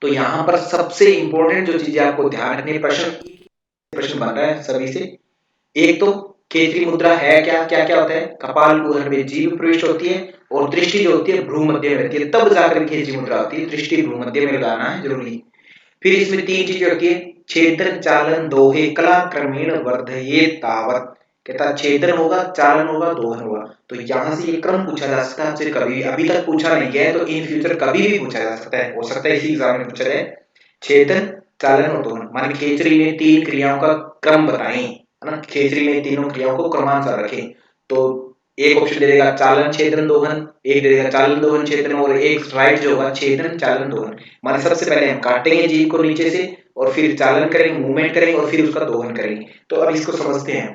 तो यहाँ पर सबसे इंपॉर्टेंट जो चीजें आपको ध्यान रखनी है, प्रश्न बन रहा है सभी से। एक तो खेचरी मुद्रा है क्या, क्या क्या होता है? कपाल कुहर में जीभ प्रविष्ट होती है और दृष्टि जो होती है भ्रूमध्य में रहती है, तब जाकर खेचरी मुद्रा होती है। दृष्टि भ्रूमध्य में लगाना है जरूरी। फिर इसमें 3 चीजें होती है, छेदन, चालन, दोहे, कला क्रमेण वर्धये तावत। कहता छेदन होगा, चालन होगा, दोहन होगा। तो यहाँ से ये क्रम पूछा जा सकता है आपसे, कभी अभी तक पूछा नहीं गया है, तो इन फ्यूचर कभी भी पूछा जा सकता है, हो सकता है इसी एग्जाम में पूछा जाए। छेदन, चालन और दोहन मान खेचरी में 3 क्रियाओं का क्रम बताएं, है ना, खेचरी में तीनों क्रियाओं को क्रमानुसार रखें। तो एक ऑप्शन दे देगा चालन छेदन दोहन, एक दे देगा चालन दोहन छेदन, और एक राइट जो होगा छेदन चालन दोहन। माने सबसे पहले हम काटेंगे जीव को नीचे से और फिर चालन करेंगे, मूवमेंट करेंगे और फिर उसका दोहन करेंगे। तो अब इसको समझते हैं।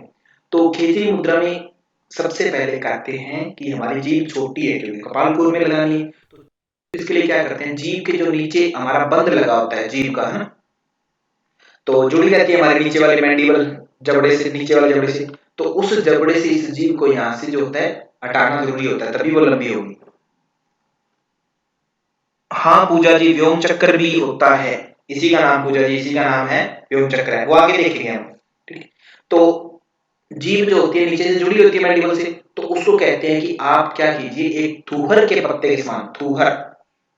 तो खेचरी मुद्रा में सबसे पहले कहते हैं कि हमारी जीभ छोटी है क्योंकि कपालपुर में लगानी है, तो इसके लिए क्या करते हैं, जीभ के जो नीचे हमारा बंद लगा होता है जीभ का, है ना, तो जुड़ी रहती है हमारे नीचे वाले मैंडिबल जबड़े से, नीचे वाले जबड़े से, तो उस जबड़े से इस जीभ को यहाँ से जो होता है हटाना जरूरी होता है, तभी वो लंबी होगी। हाँ पूजा जी, व्योम चक्र भी होता है, इसी का नाम पूजा जी, इसी का नाम है व्योम चक्र है, वो आगे देखेंगे हम। ठीक है, तो जीभ जो होती है नीचे से जुड़ी होती है मैंडिबल से, तो उसको कहते हैं कि आप क्या कीजिए, एक थूहर के पत्ते के समान, थूहर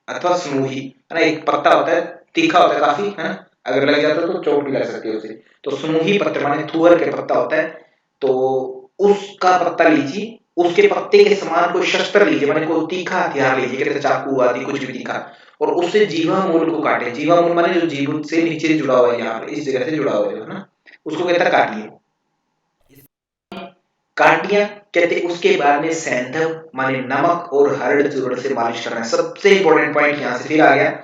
अथवा स्नूही, है ना, एक पत्ता होता है तीखा होता है काफी, है ना, अगर लग जाता है तो चोट भी लग सकती है उसे, तो स्नूही पत्र माने थूहर के पत्ता होता है, तो उसका पत्ता लीजिए, उसके पत्ते के समान कोई शस्त्र लीजिए, माने कोई तीखा हथियार लीजिए, कहते चाकू आदि कुछ भी तीखा, और उससे जीवा मूल को काटे। जीवा मूल माने जो जीभ से नीचे जुड़ा हुआ है, यहाँ पे इस जगह से जुड़ा हुआ है ना, उसको कहता है काटिए, काट दिया। कहते उसके बाद में सैंधव माने नमक और हरड़ चूर्ण से मालिश करना है। सबसे इंपॉर्टेंट पॉइंट यहाँ से फिर आ गया,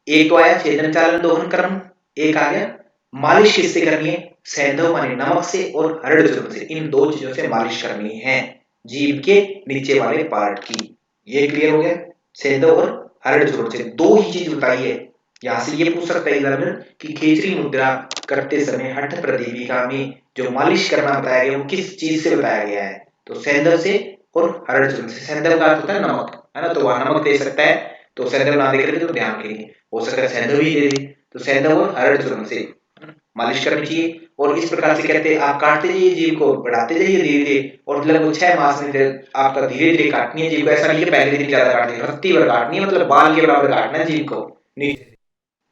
एक तो आया छेदन चालन दोहन कर्म, एक आ गया मालिश किससे करनी है, सैंधव माने नमक से और हरड़ चूर्ण से, इन दो चीजों से मालिश करनी है जीभ के नीचे वाले पार्ट की। ये क्लियर हो गया, सैंधव और हरड़ चूर्ण से दो ही चीज बताई है। यहाँ से ये पूछ सकता है एग्जामिनर कि खेचरी मुद्रा करते समय हठ प्रदीपिका में जो मालिश करना बताया गया वो किस चीज से बताया गया है, तो सैंधव से और हरड़ चूर्ण से। सैंधव का अर्थ होता है नमक, है ना, तो वह नमक दे सकता है, तो सैंधव ना देकर तो ध्यान रखेंगे, हो सकता है सैंधव ही दे दे, तो सैंधव और हरड़ चूर्ण से मालिश करनी चाहिए। और इस प्रकार से कहते हैं आप काटते जाइए जीभ को, बढ़ाते जाइए धीरे धीरे, और लगभग 6 मास में आपका धीरे धीरे काटनी है जीभ को, ऐसा नहीं है पहले दिन ज्यादा काटनी है, रत्ती भर काटनी है, मतलब बाल के बराबर काटना है जीभ को नीचे,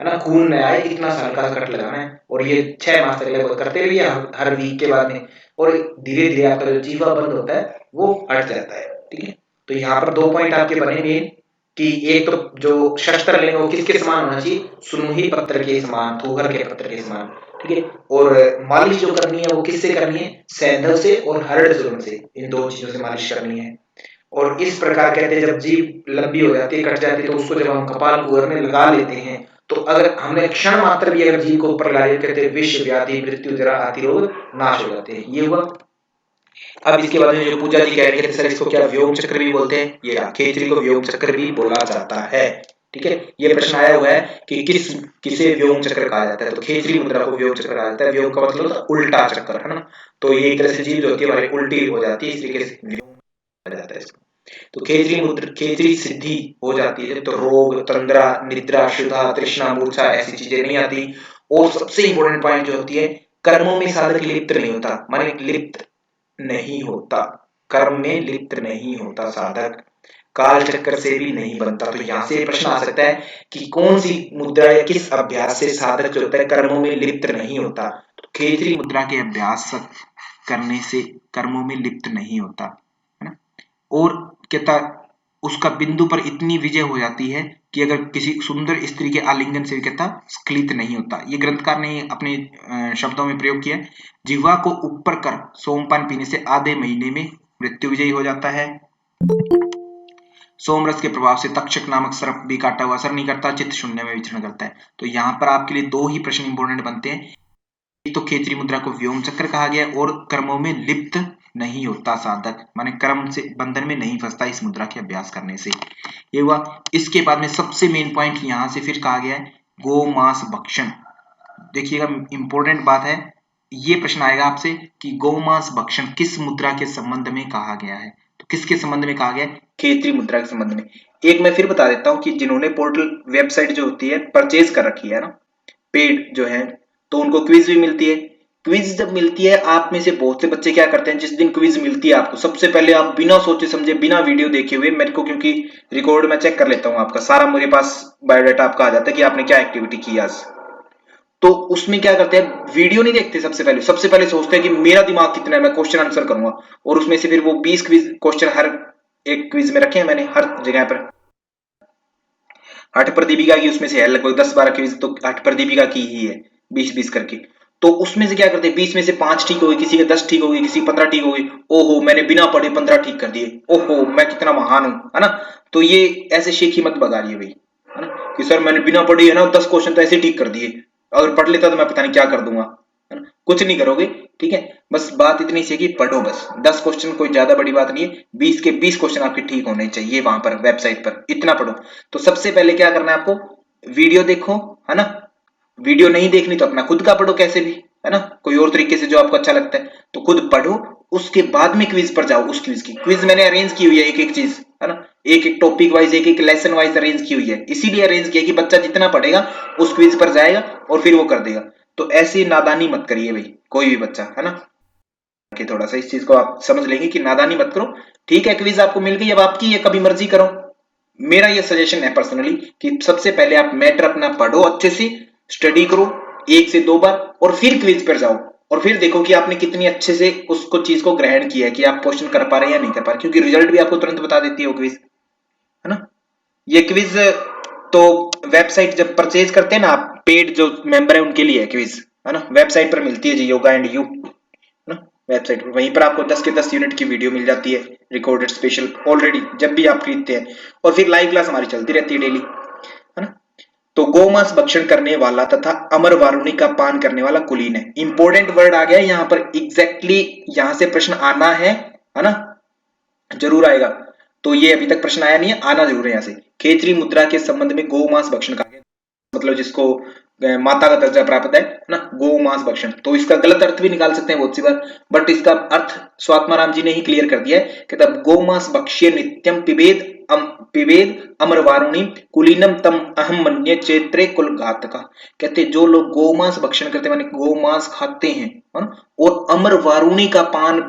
है ना, खून न आए इतना सा हल्का सा कट लगाना है, और ये 6 मास तक लगभग करते रहिए हर वीक के बाद में, और धीरे धीरे आपका जो जीवा बंद होता है वो हट जाता है। ठीक है, तो यहाँ पर 2 पॉइंट आपके बने मेन, कि एक तो जो शस्त्र लेंगे वो किसके समान होना चाहिए, सुनूही पत्र के समान, थूहर के पत्र के समान। ठीक है, और मालिश जो करनी है वो किससे करनी है, सैंधव से और हरड़ चूर्ण से, इन दो चीजों से मालिश करनी है। और इस प्रकार कहते हैं जब जीभ लंबी हो जाती है, कट जाती है, तो उसको जब हम कपाल कुहर में लगा लेते हैं, तो अगर हमने क्षण मात्र भी अगर जीभ को ऊपर लगा लिया, कहते हैं विष व्याधि मृत्यु जरा आदि रोग नाश हो जाते हैं। ये हुआ। अब इसके बाद में जो पूजा जी कह रहे थे सर इसको क्या व्योम चक्र भी बोलते हैं, ये खेचरी को व्योम चक्र भी बोला जाता है। ठीक है, ये प्रश्न आया हुआ है कि किसे व्योम चक्र कहा जाता है, तो खेचरी मुद्रा को व्योम चक्र कहा जाता है। व्योम का मतलब होता है उल्टा चक्कर, है ना, तो ये एक तरह से जीभ जो होती है हमारी उल्टी हो जाती है, इस तरीके से व्योम कहा जाता है इसको। तो खेचरी मुद्रा, खेचरी सिद्धि हो जाती है तो रोग, तंद्रा, निद्रा, शुद्धा, तृष्णा, मूर्छा ऐसी चीजें नहीं आती। और सबसे इंपॉर्टेंट पॉइंट जो होती है, कर्मों में साधक लिप्त नहीं होता, माने लिप्त नहीं होता, कर्म में लिप्त नहीं होता साधक, काल चक्कर से भी नहीं बनता। तो यहाँ से प्रश्न आ सकता है कि कौन सी मुद्रा या किस अभ्यास से साधक जो होता है कर्मों में लिप्त नहीं होता, तो खेचरी मुद्रा के अभ्यास करने से कर्मों में लिप्त नहीं होता, है ना। और कहता उसका बिंदु पर इतनी विजय हो जाती है कि अगर किसी सुंदर स्त्री के आलिंगन से भी कहता स्खलित नहीं होता। ये ग्रंथकार ने अपने शब्दों में प्रयोग किया। जिह्वा को ऊपर कर सोमपान पीने से आधे महीने में मृत्यु विजयी हो जाता है। सोमरस के प्रभाव से तक्षक नामक सर्प भी काटा हुआ असर नहीं करता, चित्त शून्य में विचरण करता है। तो यहाँ पर आपके लिए 2 ही प्रश्न इंपोर्टेंट बनते हैं। एक तो खेचरी मुद्रा को व्योम चक्र कहा गया और कर्मों में लिप्त नहीं होता साधक, माने कर्म से बंधन में नहीं फंसता इस मुद्रा के अभ्यास करने से। ये हुआ। इसके बाद में सबसे मेन पॉइंट यहाँ से फिर कहा गया है गो मांस भक्षण। देखिएगा इंपॉर्टेंट बात है, ये प्रश्न आएगा आपसे कि गौ मांस भक्षण किस मुद्रा के संबंध में कहा गया है, तो किसके संबंध में कहा गया है, खेचरी मुद्रा के संबंध में। एक मैं फिर बता देता हूँ कि जिन्होंने पोर्टल वेबसाइट जो होती है परचेज कर रखी है ना, पेड जो है, तो उनको क्विज भी मिलती है। क्विज जब मिलती है, आप में से बहुत से बच्चे क्या करते हैं, जिस दिन क्विज मिलती है आपको सबसे पहले आप बिना सोचे समझे बिना वीडियो देखे हुए, मेरे को क्योंकि रिकॉर्ड में चेक कर लेता हूँ आपका सारा, मेरे पास बायोडाटा आपका आ जाता है कि आपने क्या एक्टिविटी की आज, तो उसमें क्या करते हैं वीडियो नहीं देखते, सबसे पहले सोचते हैं कि मेरा दिमाग कितना है, मैं क्वेश्चन आंसर करूंगा, और उसमें से फिर वो 20 क्विज क्वेश्चन हर एक क्विज में रखे हैं मैंने हर जगह पर। हठ प्रदीपिका की उसमें से है लगभग 10-12 क्विज तो हठ प्रदीपिका की ही है, 20-20 करके। तो उसमें से क्या करते हैं, 20 में से 5 ठीक हो गए, किसी के 10 ठीक हो गए, किसी के 15 ठीक हो गए, ओहो मैंने बिना पढ़े 15 ठीक कर दिए, ओहो मैं कितना महान हूं, है ना। तो ये ऐसे शेख ही मत बगा रही है भाई, है ना, कि सर मैंने बिना पढ़े है ना 10 क्वेश्चन तो ऐसे ठीक कर दिए, अगर पढ़ लेता तो मैं पता नहीं क्या कर दूंगा, है ना, कुछ नहीं करोगे, ठीक है। बस बात इतनी सी है कि पढ़ो, बस 10 क्वेश्चन कोई ज्यादा बड़ी बात नहीं है, 20 के 20 क्वेश्चन आपके ठीक होने चाहिए वहां पर वेबसाइट पर, इतना पढ़ो। तो सबसे पहले क्या करना है आपको, वीडियो देखो, है ना, वीडियो नहीं देखनी तो अपना खुद का पढ़ो कैसे भी, है ना, कोई और तरीके से जो आपको अच्छा लगता है तो खुद पढ़ो। उसके बाद में क्विज पर जाओ, उस क्विज की क्विज मैंने अरेंज की हुई है, एक एक चीज, है ना, एक एक टॉपिक वाइज, एक एक लेसन वाइज अरेंज की हुई है, इसीलिए अरेंज किया कि बच्चा जितना पढ़ेगा उस क्विज पर जाएगा और फिर वो कर देगा। तो ऐसी नादानी मत करिए भाई, कोई भी बच्चा, है ना, कि थोड़ा सा इस चीज को आप समझ लेंगे कि नादानी मत करो, ठीक है। क्विज आपको मिल गई, अब आपकी ये कभी मर्जी करो। मेरा ये सजेशन है पर्सनली कि सबसे पहले आप मैटर अपना पढ़ो, अच्छे से स्टडी करो 1 से 2 बार, और फिर क्विज पर जाओ, और फिर देखो कि आपने कितनी अच्छे से उसको चीज को ग्रहण किया है, कि आप क्वेश्चन कर पा रहे हैं या नहीं कर पा रहे, क्योंकि रिजल्ट भी आपको तुरंत बता देती है वो क्विज, है ना। ये क्विज तो वेबसाइट जब परचेज करते हैं ना आप, पेड जो मेंबर है उनके लिए है क्विज, है ना, वेबसाइट पर मिलती है जी, योगा एंड यू, है ना, वेबसाइट पर, वहीं पर आपको 10 के 10 यूनिट की वीडियो मिल जाती है रिकॉर्डेड स्पेशल ऑलरेडी जब भी आप खरीदते हैं, और फिर लाइव क्लास हमारी चलती रहती है डेली, है ना। तो गोमांस भक्षण करने वाला तथा अमर वारुणी का पान करने वाला कुलीन है, इंपॉर्टेंट वर्ड आ गया यहाँ पर, एग्जैक्टली यहां से प्रश्न आना है ना, जरूर आएगा। तो ये अभी तक प्रश्न आया नहीं है, आना जरूर है यहाँ से। खेचरी मुद्रा के संबंध में गोमांस भक्षण का मतलब जिसको माता का दर्जा प्राप्त है ना, गोमांस भक्षण, तो इसका गलत अर्थ भी निकाल सकते हैं बहुत सी बार, बट इसका अर्थ स्वात्माराम जी ने ही क्लियर कर दिया है कि तब गोमांस भक्ष्य नित्यम पिबेद पिबेद अमर वारुणी कुलीनम तम अहम मन्ये चेत्रे कुल घातका। कहते जो लोग गोमांस भक्षण करते माने गोमांस खाते हैं, और अमर वारुणी का पान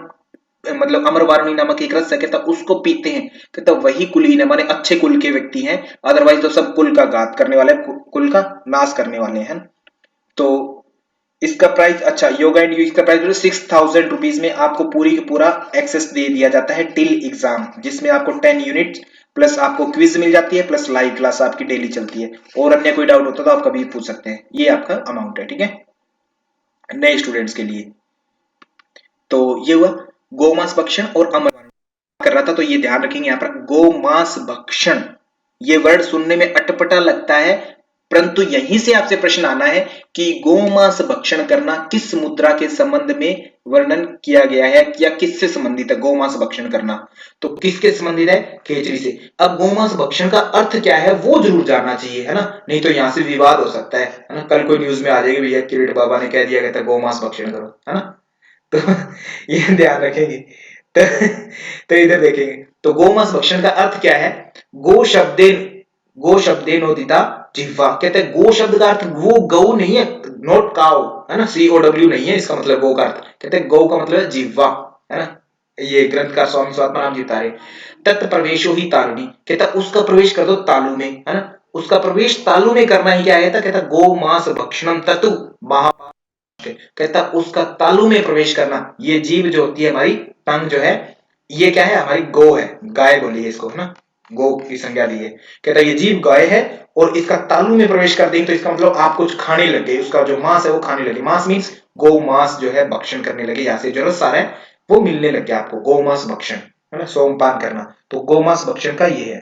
मतलब अमर वारुणी नामक एक रस है, कहता उसको पीते हैं, कहता वही कुलीन है, माने अच्छे कुल के व्यक्ति हैं, अदरवाइज तो सब कुल का घात करने वाले, कुल का नाश करने वाले हैं। तो इसका प्राइस, अच्छा योगा एंड यू, इसका प्राइस 6000 रुपीज में आपको पूरी पूरा एक्सेस दे दिया जाता है टिल एग्जाम, जिसमें आपको 10 यूनिट प्लस आपको क्विज मिल जाती है, प्लस लाइव क्लास आपकी डेली चलती है, और अन्य कोई डाउट होता तो आप कभी पूछ सकते हैं। ये आपका अमाउंट है, ठीक है, नए स्टूडेंट्स के लिए। तो ये हुआ गोमांस भक्षण और अमर कर रहा था, तो ये ध्यान रखेंगे यहाँ पर गोमांस भक्षण, ये वर्ड सुनने में अटपटा लगता है, परंतु यहीं से आपसे प्रश्न आना है कि गोमांस भक्षण करना किस मुद्रा के संबंध में वर्णन किया गया है, या किससे संबंधित है गोमांस भक्षण करना, तो किसके संबंधित है, खेचरी से। अब गोमांस भक्षण का अर्थ क्या है वो जरूर जानना चाहिए, है ना, नहीं तो यहां से विवाद हो सकता है ना, कल कोई न्यूज में आ जाएगी भैया किरीट बाबा ने कह दिया गया था गोमांस भक्षण करो, है ना, तो ये ध्यान रखेंगे। तो इधर देखेंगे, तो गोमांस भक्षण का अर्थ क्या है, गो शब्देनोदिता जिह्वा, कहते हैं गो शब्द का अर्थ वो गौ नहीं है, नॉट काउ, है ना, COW नहीं है इसका मतलब गो का अर्थ, कहते हैं गौ का मतलब है जिह्वा, है ना, ये ग्रंथकार स्वामी स्वात्माराम जी बता रहे। तत् प्रवेशो ही तालुनी, कहता उसका प्रवेश कर दो तालु में, है ना, उसका प्रवेश तालु में करना ही क्या है, कहता गोमांस भक्षणम ततु महा, कहता उसका तालु में प्रवेश करना, ये जीव जो होती है हमारी टंग जो है, ये क्या है, हमारी गो है, गाय बोलिए इसको, है ना, गो की संज्ञा दी है, कहता ये जीव गाय है और इसका तालु में प्रवेश कर देंगे तो इसका मतलब आप कुछ खाने लगे, उसका जो मांस है वो खाने लगे, मांस मीन्स गौ मांस जो है भक्षण करने लगे, यहाँ से जो रस आ रहा है वो मिलने लग गया आपको, गौ मांस भक्षण, है ना, सोमपान करना, तो गौ मांस भक्षण का ये है,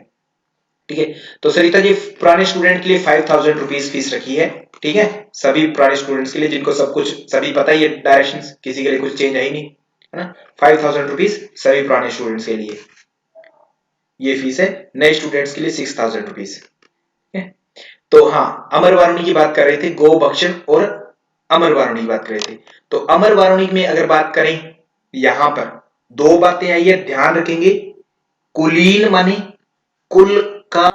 ठीक है। तो सरिता जी पुराने स्टूडेंट के लिए 5000 रुपीज फीस रखी है, ठीक है, सभी पुराने स्टूडेंट्स के लिए जिनको सब कुछ सभी पता ही है डायरेक्शंस, किसी के लिए कुछ चेंज है ही नहीं, है ना, 5000 रुपीज सभी पुराने स्टूडेंट्स के लिए ये फीस है, नए स्टूडेंट्स के लिए 6000 रुपीज। तो हाँ, अमर वारुणी की बात कर रहे थे, गो भक्षण और अमर वारुणी की बात कर रहे थे। तो अमर वारुणी में अगर बात करें, यहां पर 2 बातें आई है, ध्यान रखेंगे, कुलीन माने कुल का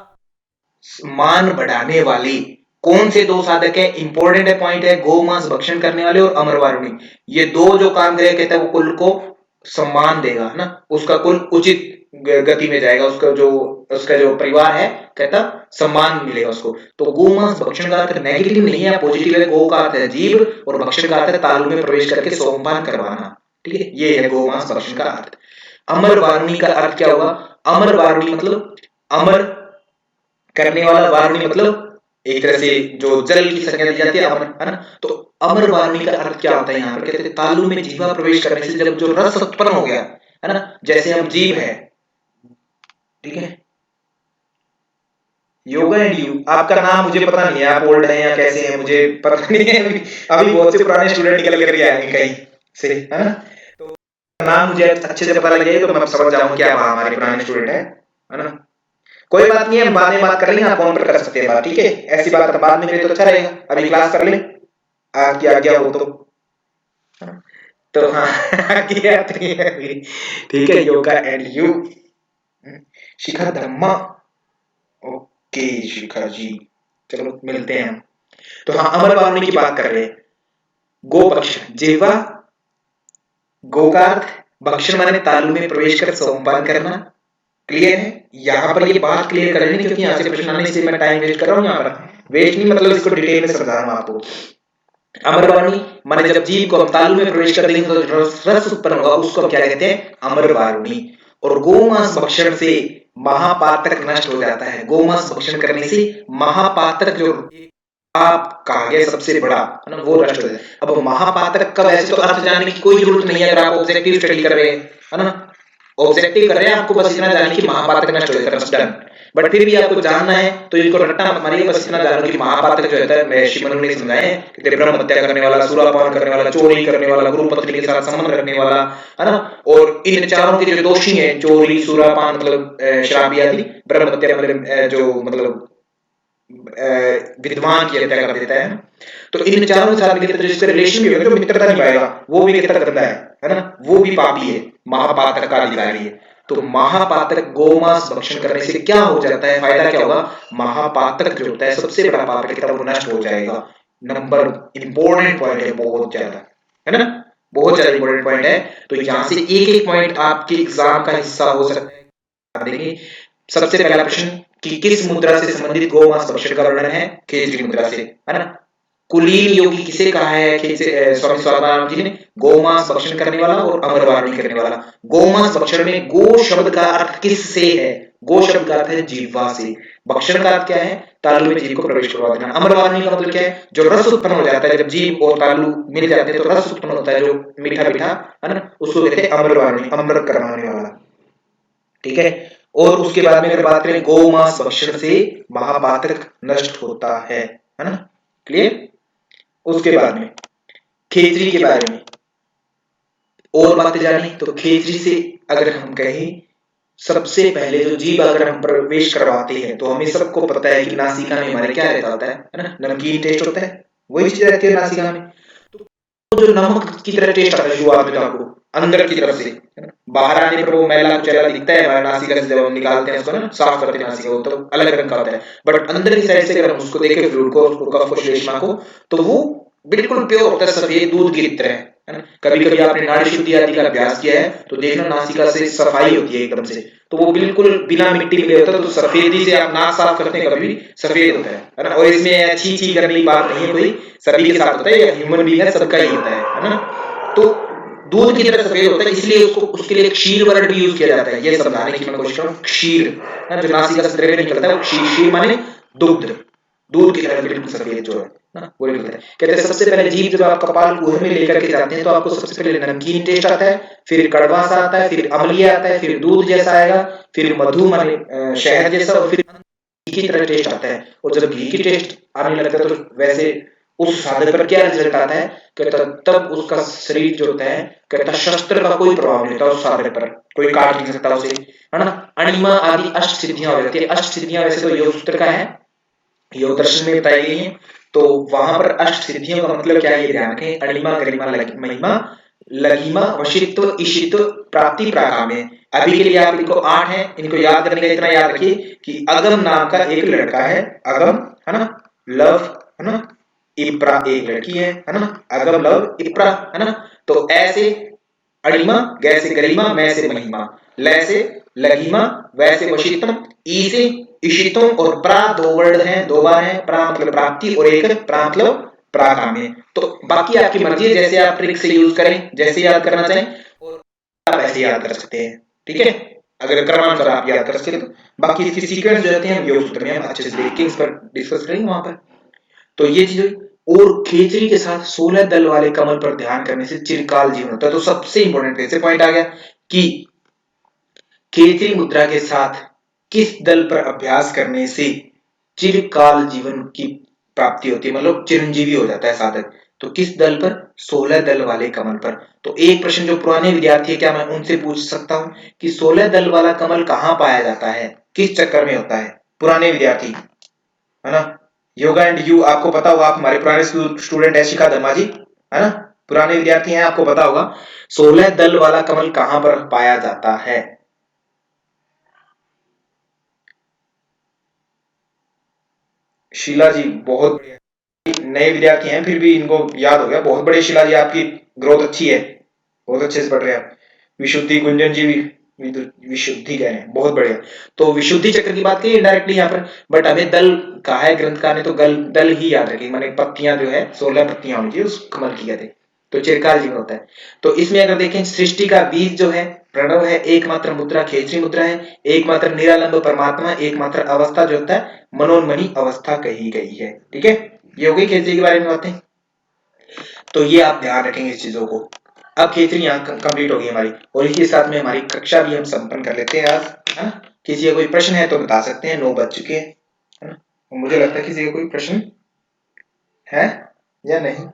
मान बढ़ाने वाली, कौन से 2 साधक है, इंपॉर्टेंट है पॉइंट है, गोमांस भक्षण करने वाले और अमर वारुणी, ये 2 जो काम करेगा, कहता है वो कुल को सम्मान देगा, है ना, उसका कुल उचित गति में जाएगा, उसका जो परिवार है, कहता सम्मान मिलेगा उसको। तो गोमांस भक्षण का अर्थ नेगेटिव नहीं है, पॉजिटिव है, गो का अर्थ है जीव और भक्षण का अर्थ है तालु में प्रवेश करके सोमपान करवाना, ठीक है, ये है गोमांस भक्षण का अर्थ। अमर वारुणी का अर्थ क्या हुआ, अमर वारुणी मतलब अमर करने वाला, वारुणी मतलब एक तरह से जो जल की संज्ञा दी जाती है अमर, है ना। तो अमर वारुणी का अर्थ क्या होता है यहाँ पर, कहते हैं तालु में जीवा प्रवेश करने से जब जो रस उत्पन्न हो गया, है ना, जैसे हम जीव है, ठीक है। योगा एंड यू, आपका नाम मुझे पता नहीं है, आप ओल्ड हैं या कैसे हैं मुझे पता नहीं है। अभी बहुत से पुराने स्टूडेंट निकल करके आएंगे कहीं से, है ना। तो नाम मुझे अच्छे से पता लगे तो मैं समझ जाऊंगा क्या हमारे पुराने स्टूडेंट है ना। कोई बात नहीं है, हम बाद में बात कर लेंगे, आप फोन पर कर सकते हैं बात, ठीक है। ऐसी बात हम बाद में करें तो अच्छा रहेगा, अभी क्लास कर लें आपकी आज्ञा हो तो हाँ आज्ञा ठीक है। Yoga and you, Shikha Dhamma, okay Shikha ji, चलो मिलते हैं हम। तो हाँ, अमर वारुणी की बात कर रहे हैं। गो पक्ष, जिह्वा, गोकार्थ, भक्षण माने तालु में प्रवेश कर सोमपान करना। क्लियर है, यहाँ पर ये बात क्लियर कर लेनी, क्योंकि यहाँ से प्रश्न आने से मैं टाइम वेस्ट कर रहा हूँ। यहाँ पर वेस्ट नहीं, मतलब इसको डिटेल में समझा रहा हूँ आपको। अमर वारुणी माने जब जीव को हम तालु में प्रवेश कर देंगे तो रस उत्पन्न होगा, उसको हम क्या कहते हैं, अमर वारुणी। और गोमांस भक्षण से महापातक नष्ट हो जाता है। गोमांस भक्षण करने से महापातक जो आप कहा गया सबसे बड़ा, है ना, वो नष्ट हो जाता है। अब महापातक का वैसे तो अर्थ जानने की कोई जरूरत नहीं है, अगर आप ऑब्जेक्टिव स्टडी कर रहे हैं, है ना, ऑब्जेक्टिव कर रहे हैं, आपको बस इतना जानने की महापातक नष्ट हो जाता है, बस डन। बट फिर भी आपको जानना है तो इनको रट्टा मत मारिए, बस इतना जानो कि महापातक जो होता है, महर्षि मनु ने समझाए कि ब्रह्म हत्या करने वाला, सूरापान करने वाला, चोरी करने वाला, गुरु पत्नी के साथ संबंध रखने वाला, है ना। और इन चारों के जो दोषी हैं, चोरी, सूरापान मतलब शराबी आदि, ब्रह्म हत्या मतलब जो मतलब विद्वान की हत्या कर देता है। तो इन चारों के साथ मित्र जिससे रिलेशन भी होगा, जो मित्रता निभाएगा वो भी कितना गंदा है ना, वो भी पापी है, महापातक का अधिकारी है। तो महापातक गोमांस भक्षण करने से क्या हो जाता है, फायदा क्या होगा, महापातक जो होता है सबसे बड़ा पाप है, वो नष्ट हो जाएगा। नंबर इंपॉर्टेंट पॉइंट है, बहुत ज्यादा, है ना, बहुत ज्यादा इंपॉर्टेंट पॉइंट है। तो यहाँ से एक एक पॉइंट आपके एग्जाम का हिस्सा हो सकता है। देखिए सबसे पहला प्रश्न कि किस मुद्रा से संबंधित गोमांस भक्षण का वर्णन है, खेचरी मुद्रा से, है ना। कुलीन योगी किसे कहा है, स्वामी स्वात्मानंद जी ने, गोमांस भक्षण करने वाला और अमर वारुणी करने वाला। गोमांस भक्षण में गो शब्द का अर्थ किससे है, गो शब्द का अर्थ है जीवा से, भक्षण का अर्थ क्या है, तालु में जीव को प्रवेश करवा देना। अमर वारुणी का मतलब क्या है, जो रस उत्पन्न हो जाता है, जब जीव और तालु मिल जाते हैं तो रस उत्पन्न होता है, जो मीठा मीठा, है ना, उसको कहते हैं अमर वारुणी, अमृत करवाने वाला, ठीक है। और उसके बाद में अगर बात करें, गोमांस भक्षण से महापातक नष्ट होता है ना, क्लियर। उसके बाद में खेचरी के बारे में और बातें जानी, तो खेचरी से अगर हम कहें, सबसे पहले जो जीव अगर हम प्रवेश करवाते हैं तो हमें सबको पता है कि नासिका में हमारे क्या रहता है ना, नमकीन टेस्ट होता है, वही चीज रहती है नासिका में। तो जो नमक की तरह टेस्ट आता है शुरुआत में तो आपको अंदर की तरफ से, बाहर आने पर वो मैला कुचैला दिखता है हमारे नासिका से, जब हम निकालते हैं उसको ना, साफ करते हैं नासिका को, तो अलग रंग का होता है। बट अंदर की साइड से अगर हम उसको देखें, फ्लूइड को, श्लेष्मा को, तो वो बिल्कुल प्योर होता है, सफेद दूध की तरह, है ना। कभी कभी आपने नाड़ी शुद्धि आदि का अभ्यास किया है तो देखना नासिका से सफाई होती है एकदम से, तो वो बिल्कुल बिना मिट्टी मिले होता है। तो सफेदी से आप नाक साफ करते हैं कभी भी सफेद होता है ना। और इसमें अच्छी चीज करने की बात नहीं है, कोई सभी के साथ होता है, ह्यूमन बीइंग है, सबका ही होता है ना। तो दूध की तरह सफेद होता है, इसलिए उसको उसके लिए क्षीर वर्ड भी यूज किया जाता है। ये समझाने की मैं कोशिश करूं, क्षीर ना, जो नासिका से द्रव्य निकलता है वो क्षीर माने दुग्ध, दूध की तरह बिल्कुल सफेद जो है ना, वो निकलता है। कहते हैं सबसे पहले जीव जब आप कपाल कुएं में लेकर के जाते हैं तो आपको सबसे पहले नमकीन टेस्ट आता है, फिर कड़वा सा आता है, फिर अम्लीय आता है, फिर दूध जैसा आएगा, फिर मधु माने शहद जैसा, और फिर घी की तरह टेस्ट आता है। और जब घी की टेस्ट आने लगता है तो वैसे उस साधक पर क्या रिजल्ट आता है, कहता तब उसका शरीर जो होता है, कहता शस्त्र का कोई प्रभाव नहीं होता उस साधक पर, कोई काट नहीं सकता उसे, है ना। अणिमा आदि अष्ट सिद्धियां हो जाती है। अष्ट सिद्धियां वैसे तो योग सूत्र का है, योग दर्शन में बताई गई है। तो वहां पर अष्ट सिद्धियों का मतलब क्या है ये ध्यान रखें, अणिमा, गरिमा, महिमा, लघिमा, वशित्व, ईशित्व, प्राप्ति, प्राकाम्य। अभी के लिए आप इनको 8 हैं, इनको याद करने का इतना याद रखिए कि अगम नाम का एक लड़का है, अगम, है ना, लव, है ना, इप्रा एक लड़की है ना, अगम, लव, इप्रा, है ना। तो ऐसे अणिमा, गैसे गरिमा, मैं से महिमा, ल से लघिमा, वैसे वशितम, ई से इशितम, और प्रा दो वर्ड हैं, दो बार हैं, प्रा मतलब प्राप्ति और एक प्रा मतलब प्राकाम्य। तो बाकी आपकी मर्जी है, जैसे आप ट्रिक से यूज करें, जैसे याद करना चाहें, और आप ऐसे याद कर सकते हैं, ठीक है। अगर क्रमानुसार आप याद कर सके तो। बाकी इसके सीक्वेंस जो रहते हैं योग सूत्र में हम अच्छे से देखेंगे, इस पर डिस्कस करेंगे वहां पर। तो ये चीज हुई। और खेचरी के साथ 16 दल वाले कमल पर ध्यान करने से चिरकाल जीवन होता है। तो सबसे इंपॉर्टेंट ऐसे पॉइंट आ गया कि खेचरी मुद्रा के साथ किस दल पर अभ्यास करने से चिरकाल जीवन की प्राप्ति होती है, मतलब चिरंजीवी हो जाता है साधक। तो किस दल पर? 16 दल वाले कमल पर। तो एक प्रश्न जो पुराने विद्यार्थी है, क्या मैं उनसे पूछ सकता हूं कि 16 दल वाला कमल कहां पाया जाता है, किस चक्कर में होता है? पुराने विद्यार्थी है ना, योगा एंड यू आपको पता होगा, आप हमारे पुराने स्टूडेंट है, शिखा धर्मा जी है ना, पुराने विद्यार्थी हैं, आपको पता होगा 16 दल वाला कमल कहां पर पाया जाता है? शीला जी बहुत बढ़िया, नए विद्यार्थी हैं फिर भी इनको याद हो गया, बहुत बढ़िया शीला जी, आपकी ग्रोथ अच्छी है, बहुत अच्छे से पढ़ रहे हैं आप। विशुद्धि गुंजन जी भी विशुद्धि कह रहे हैं, बहुत बढ़िया। तो विशुद्धि चक्र की बात की इंडायरेक्टली यहाँ पर, बट हमें दल कहा है ग्रंथकार ने, तो दल ही याद रखेंगे, माने पत्तियां जो है 16 पत्तियां होनी चाहिए उस कमल की, कहते। तो चिरकाल जीवन होता है। तो इसमें अगर देखें सृष्टि का बीज जो है प्रणव है, एकमात्र मुद्रा खेचरी मुद्रा है, एकमात्र निरालंब परमात्मा, एकमात्र अवस्था जो होता है मनोन्मनी अवस्था कही गई है। ठीक है, ये हो गई खेचरी के बारे में बातें। तो ये आप ध्यान रखेंगे इस चीजों को। अब खेचरी यहाँ कंप्लीट होगी हमारी, और इसी के साथ में हमारी कक्षा भी हम संपन्न कर लेते हैं आज, है ना। किसी का कोई प्रश्न है तो बता सकते हैं, 9 बज चुके हैं, है ना। मुझे लगता है किसी का कोई प्रश्न है या नहीं।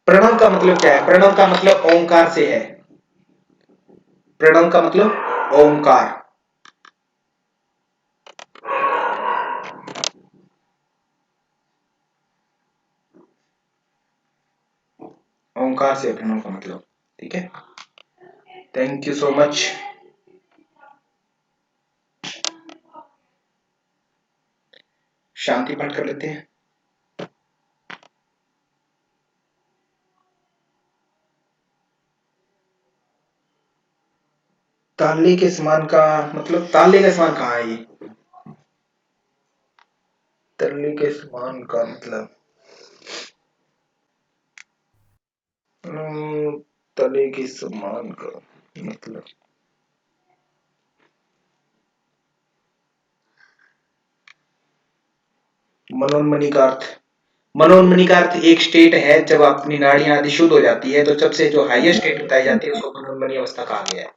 प्रणव का मतलब क्या है? प्रणव का मतलब ओंकार से है। प्रणव का मतलब ओंकार। ओंकार से प्रणव का मतलब। ठीक है, थैंक यू सो मच। शांति पाठ कर लेते हैं। ताले के समान का मतलब, ताले का समान कहाँ है ये? ताले के समान का मतलब तले के समान का मतलब मनोन्मनी का अर्थ, मनोन्मनी का अर्थ एक स्टेट है जब अपनी नाड़ियां आदि शुद्ध हो जाती है, तो जब से जो हाईएस्ट स्टेट बताई जाती है उसको मनोन्मनी अवस्था कहा गया है।